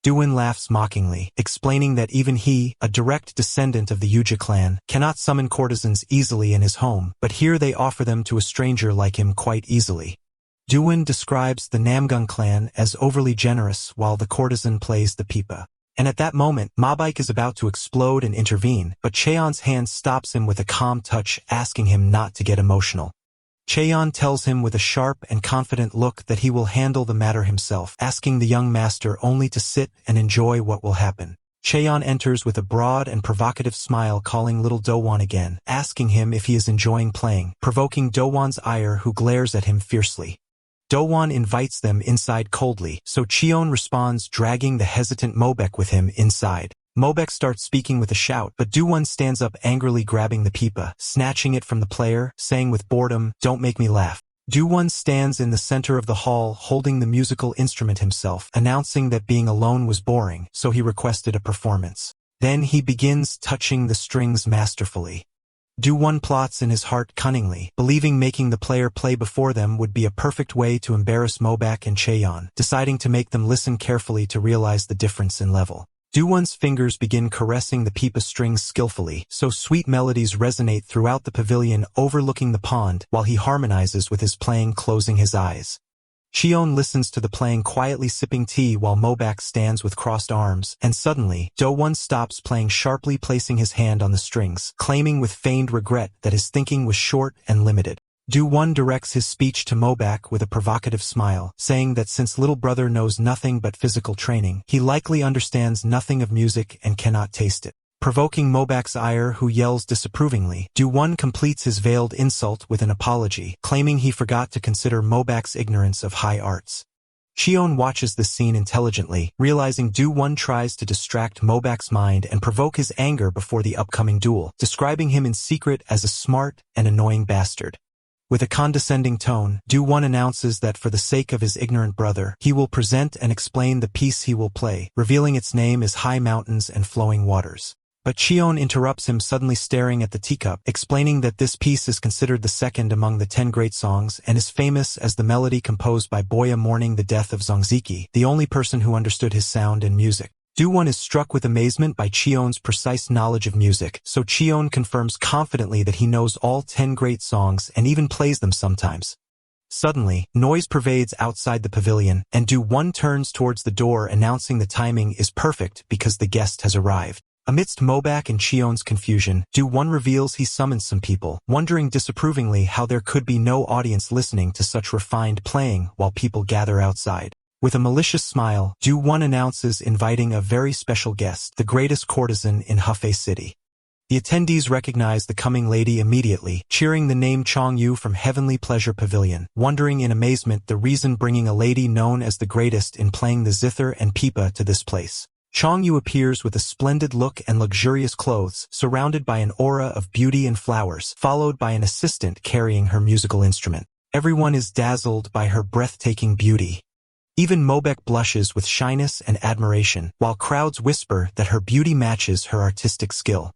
Duin laughs mockingly, explaining that even he, a direct descendant of the Yuja clan, cannot summon courtesans easily in his home, but here they offer them to a stranger like him quite easily. Duin describes the Namgung clan as overly generous while the courtesan plays the pipa. And at that moment, Mobike is about to explode and intervene, but Cheon's hand stops him with a calm touch, asking him not to get emotional. Cheon tells him with a sharp and confident look that he will handle the matter himself, asking the young master only to sit and enjoy what will happen. Cheon enters with a broad and provocative smile, calling little Dowon again, asking him if he is enjoying playing, provoking Dowon's ire, who glares at him fiercely. Dowon invites them inside coldly, so Cheon responds, dragging the hesitant Mobek with him inside. Mobek starts speaking with a shout, but Dowon stands up angrily, grabbing the pipa, snatching it from the player, saying with boredom, "Don't make me laugh." Dowon stands in the center of the hall holding the musical instrument himself, announcing that being alone was boring, so he requested a performance. Then he begins touching the strings masterfully. Dowon plots in his heart cunningly, believing making the player play before them would be a perfect way to embarrass Mobek and Cheon, deciding to make them listen carefully to realize the difference in level. Dowon's fingers begin caressing the pipa strings skillfully, so sweet melodies resonate throughout the pavilion overlooking the pond, while he harmonizes with his playing, closing his eyes. Cheon listens to the playing, quietly sipping tea while Mobek stands with crossed arms, and suddenly, Dowon stops playing, sharply placing his hand on the strings, claiming with feigned regret that his thinking was short and limited. Dowon directs his speech to Mobek with a provocative smile, saying that since little brother knows nothing but physical training, he likely understands nothing of music and cannot taste it. Provoking Mobek's ire, who yells disapprovingly, Dowon completes his veiled insult with an apology, claiming he forgot to consider Mobek's ignorance of high arts. Cheon watches this scene intelligently, realizing Dowon tries to distract Mobek's mind and provoke his anger before the upcoming duel, describing him in secret as a smart and annoying bastard. With a condescending tone, Dowon announces that for the sake of his ignorant brother, he will present and explain the piece he will play, revealing its name as High Mountains and Flowing Waters. But Cheon interrupts him, suddenly staring at the teacup, explaining that this piece is considered the second among the 10 great songs and is famous as the melody composed by Boya mourning the death of Zongziki, the only person who understood his sound and music. Dowon is struck with amazement by Cheon's precise knowledge of music, so Cheon confirms confidently that he knows all 10 great songs and even plays them sometimes. Suddenly, noise pervades outside the pavilion, and Dowon turns towards the door, announcing the timing is perfect because the guest has arrived. Amidst Mobek and Cheon's confusion, Dowon reveals he summons some people, wondering disapprovingly how there could be no audience listening to such refined playing while people gather outside. With a malicious smile, Dowon announces inviting a very special guest, the greatest courtesan in Hefei City. The attendees recognize the coming lady immediately, cheering the name Changyu from Heavenly Pleasure Pavilion, wondering in amazement the reason bringing a lady known as the greatest in playing the zither and pipa to this place. Changyu appears with a splendid look and luxurious clothes, surrounded by an aura of beauty and flowers, followed by an assistant carrying her musical instrument. Everyone is dazzled by her breathtaking beauty. Even Mobek blushes with shyness and admiration, while crowds whisper that her beauty matches her artistic skill.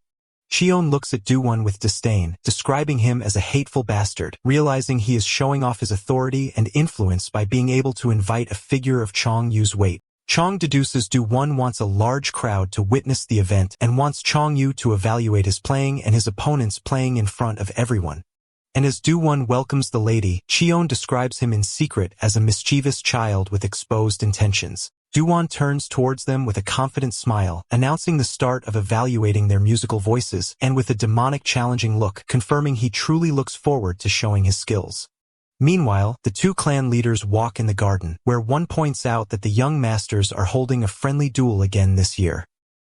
Cheon looks at Dowon with disdain, describing him as a hateful bastard, realizing he is showing off his authority and influence by being able to invite a figure of Changyu's weight. Chang deduces Dowon wants a large crowd to witness the event and wants Changyu to evaluate his playing and his opponent's playing in front of everyone. And as Dowon welcomes the lady, Cheon describes him in secret as a mischievous child with exposed intentions. Dowon turns towards them with a confident smile, announcing the start of evaluating their musical voices, and with a demonic challenging look, confirming he truly looks forward to showing his skills. Meanwhile, the two clan leaders walk in the garden, where one points out that the young masters are holding a friendly duel again this year.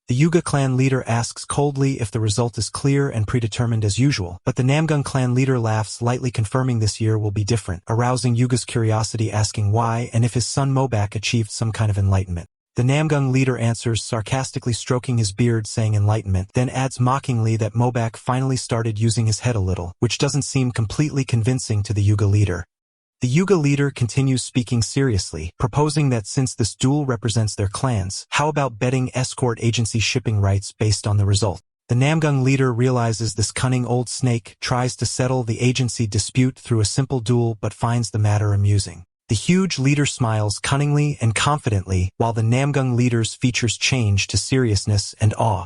The Yuga clan leader asks coldly if the result is clear and predetermined as usual, but the Namgung clan leader laughs lightly, confirming this year will be different, arousing Yuga's curiosity, asking why and if his son Mobek achieved some kind of enlightenment. The Namgung leader answers, sarcastically stroking his beard, saying enlightenment, then adds mockingly that Mobek finally started using his head a little, which doesn't seem completely convincing to the Yuga leader. The Yuga leader continues speaking seriously, proposing that since this duel represents their clans, how about betting escort agency shipping rights based on the result? The Namgung leader realizes this cunning old snake tries to settle the agency dispute through a simple duel but finds the matter amusing. The huge leader smiles cunningly and confidently, while the Namgung leader's features change to seriousness and awe.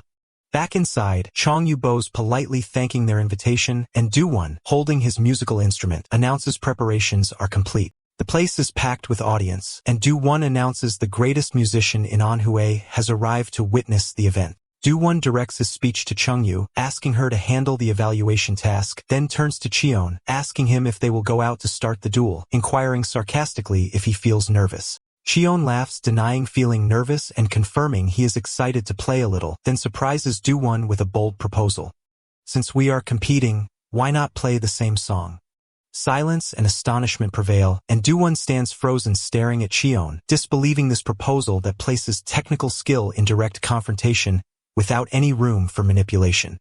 Back inside, Chongyu bows politely thanking their invitation, and Do-won, holding his musical instrument, announces preparations are complete. The place is packed with audience, and Do-won announces the greatest musician in Manhwa has arrived to witness the event. Do-won directs his speech to Chongyu, asking her to handle the evaluation task, then turns to Cheon, asking him if they will go out to start the duel, inquiring sarcastically if he feels nervous. Cheon laughs, denying feeling nervous and confirming he is excited to play a little, then surprises Do-won with a bold proposal. Since we are competing, why not play the same song? Silence and astonishment prevail, and Do-won stands frozen staring at Cheon, disbelieving this proposal that places technical skill in direct confrontation without any room for manipulation.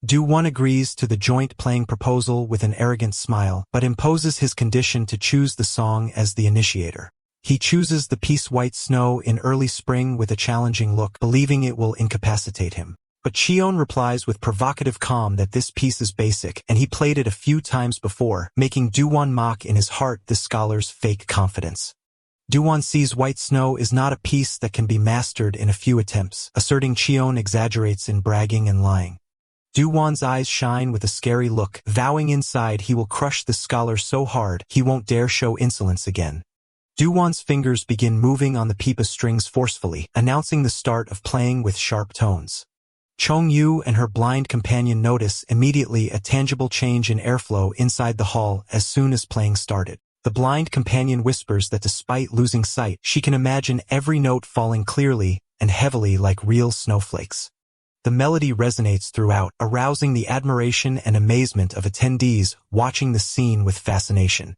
Do-won agrees to the joint playing proposal with an arrogant smile, but imposes his condition to choose the song as the initiator. He chooses the piece White Snow in early spring with a challenging look, believing it will incapacitate him. But Cheon replies with provocative calm that this piece is basic, and he played it a few times before, making Do-won mock in his heart the scholar's fake confidence. Do-won sees White Snow is not a piece that can be mastered in a few attempts, asserting Cheon exaggerates in bragging and lying. Do-won's eyes shine with a scary look, vowing inside he will crush the scholar so hard he won't dare show insolence again. Do-won's fingers begin moving on the pipa strings forcefully, announcing the start of playing with sharp tones. Chongyu and her blind companion notice immediately a tangible change in airflow inside the hall as soon as playing started. The blind companion whispers that despite losing sight, she can imagine every note falling clearly and heavily like real snowflakes. The melody resonates throughout, arousing the admiration and amazement of attendees watching the scene with fascination.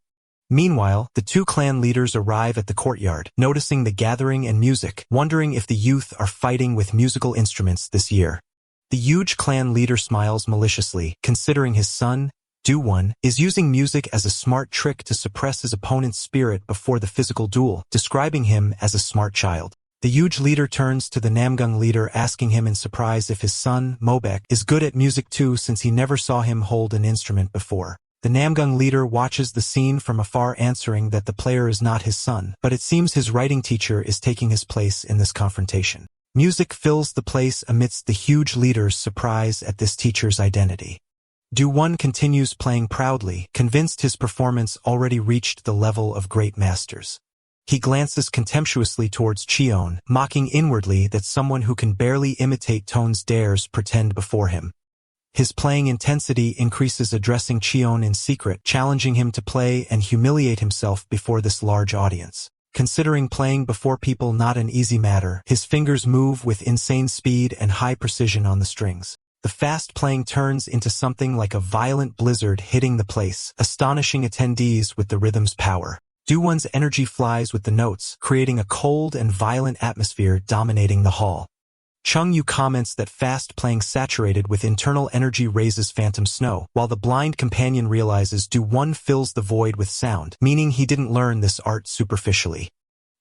Meanwhile, the two clan leaders arrive at the courtyard, noticing the gathering and music, wondering if the youth are fighting with musical instruments this year. The huge clan leader smiles maliciously, considering his son, Do-won, is using music as a smart trick to suppress his opponent's spirit before the physical duel, describing him as a smart child. The huge leader turns to the Namgung leader asking him in surprise if his son, Mobek, is good at music too since he never saw him hold an instrument before. The Namgung leader watches the scene from afar answering that the player is not his son, but it seems his writing teacher is taking his place in this confrontation. Music fills the place amidst the huge leader's surprise at this teacher's identity. Do-won continues playing proudly, convinced his performance already reached the level of great masters. He glances contemptuously towards Cheon, mocking inwardly that someone who can barely imitate tones dares pretend before him. His playing intensity increases, addressing Cheon in secret, challenging him to play and humiliate himself before this large audience. Considering playing before people not an easy matter, his fingers move with insane speed and high precision on the strings. The fast playing turns into something like a violent blizzard hitting the place, astonishing attendees with the rhythm's power. Do-won's energy flies with the notes, creating a cold and violent atmosphere dominating the hall. Chongyu comments that fast playing saturated with internal energy raises phantom snow, while the blind companion realizes Do-won fills the void with sound, meaning he didn't learn this art superficially.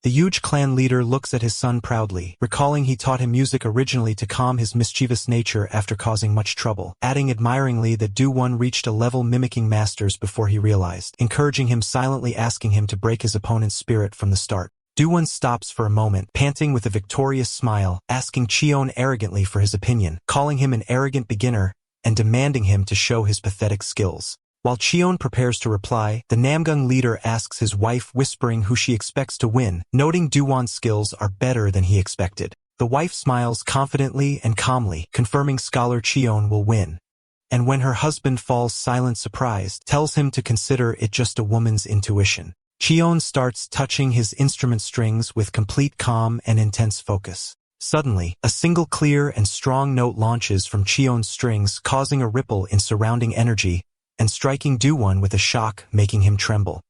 The huge clan leader looks at his son proudly, recalling he taught him music originally to calm his mischievous nature after causing much trouble, adding admiringly that Do-won reached a level mimicking masters before he realized, encouraging him, silently asking him to break his opponent's spirit from the start. Do-won stops for a moment, panting with a victorious smile, asking Cheon arrogantly for his opinion, calling him an arrogant beginner, and demanding him to show his pathetic skills. While Cheon prepares to reply, the Namgung leader asks his wife, whispering who she expects to win, noting Do-won's skills are better than he expected. The wife smiles confidently and calmly, confirming scholar Cheon will win. And when her husband falls silent surprised, tells him to consider it just a woman's intuition. Cheon starts touching his instrument strings with complete calm and intense focus. Suddenly, a single clear and strong note launches from Cheon's strings, causing a ripple in surrounding energy, and striking Do-won with a shock, making him tremble.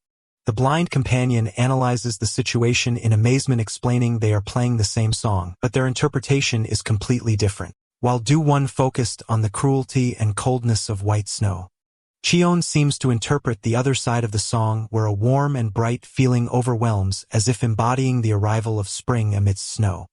The blind companion analyzes the situation in amazement, explaining they are playing the same song, but their interpretation is completely different. While Do-won focused on the cruelty and coldness of White Snow, Cheon seems to interpret the other side of the song, where a warm and bright feeling overwhelms, as if embodying the arrival of spring amidst snow.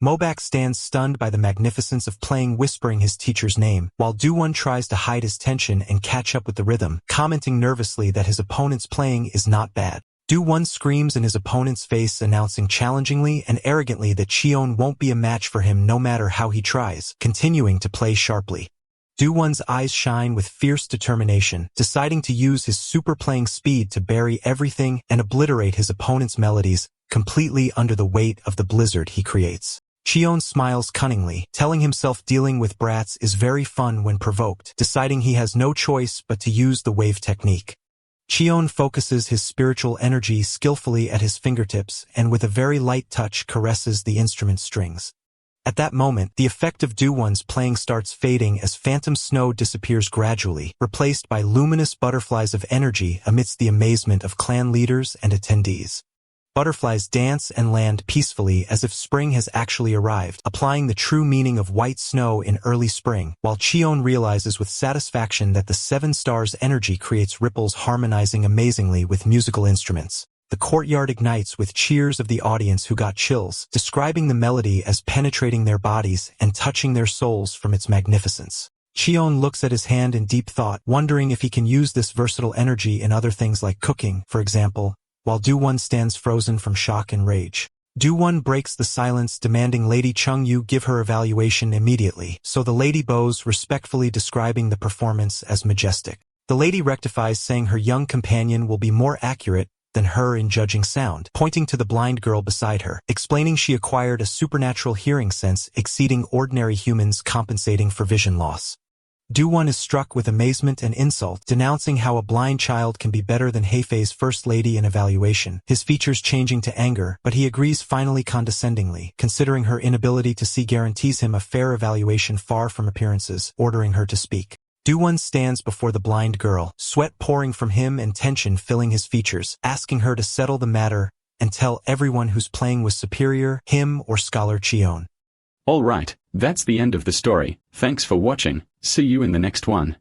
Mobek stands stunned by the magnificence of playing, whispering his teacher's name, while Do-won tries to hide his tension and catch up with the rhythm, commenting nervously that his opponent's playing is not bad. Do-Won screams in his opponent's face, announcing challengingly and arrogantly that Cheon won't be a match for him no matter how he tries, continuing to play sharply. Do-Won's eyes shine with fierce determination, deciding to use his super playing speed to bury everything and obliterate his opponent's melodies, completely under the weight of the blizzard he creates. Cheon smiles cunningly, telling himself dealing with brats is very fun when provoked, deciding he has no choice but to use the wave technique. Cheon focuses his spiritual energy skillfully at his fingertips and with a very light touch caresses the instrument strings. At that moment, the effect of Do-Won's playing starts fading as phantom snow disappears gradually, replaced by luminous butterflies of energy amidst the amazement of clan leaders and attendees. Butterflies dance and land peacefully as if spring has actually arrived, applying the true meaning of white snow in early spring, while Cheon realizes with satisfaction that the Seven Stars' energy creates ripples harmonizing amazingly with musical instruments. The courtyard ignites with cheers of the audience who got chills, describing the melody as penetrating their bodies and touching their souls from its magnificence. Cheon looks at his hand in deep thought, wondering if he can use this versatile energy in other things like cooking, for example, while Do-Won stands frozen from shock and rage. Do-Won breaks the silence, demanding Lady Chung-yu give her evaluation immediately, so the lady bows, respectfully describing the performance as majestic. The lady rectifies, saying her young companion will be more accurate than her in judging sound, pointing to the blind girl beside her, explaining she acquired a supernatural hearing sense exceeding ordinary humans, compensating for vision loss. Do-Won is struck with amazement and insult, denouncing how a blind child can be better than Heifei's first lady in evaluation, his features changing to anger, but he agrees finally condescendingly, considering her inability to see guarantees him a fair evaluation far from appearances, ordering her to speak. Do-Won stands before the blind girl, sweat pouring from him and tension filling his features, asking her to settle the matter and tell everyone whose playing was superior, him or Scholar Cheon. Alright, that's the end of the story. Thanks for watching. See you in the next one.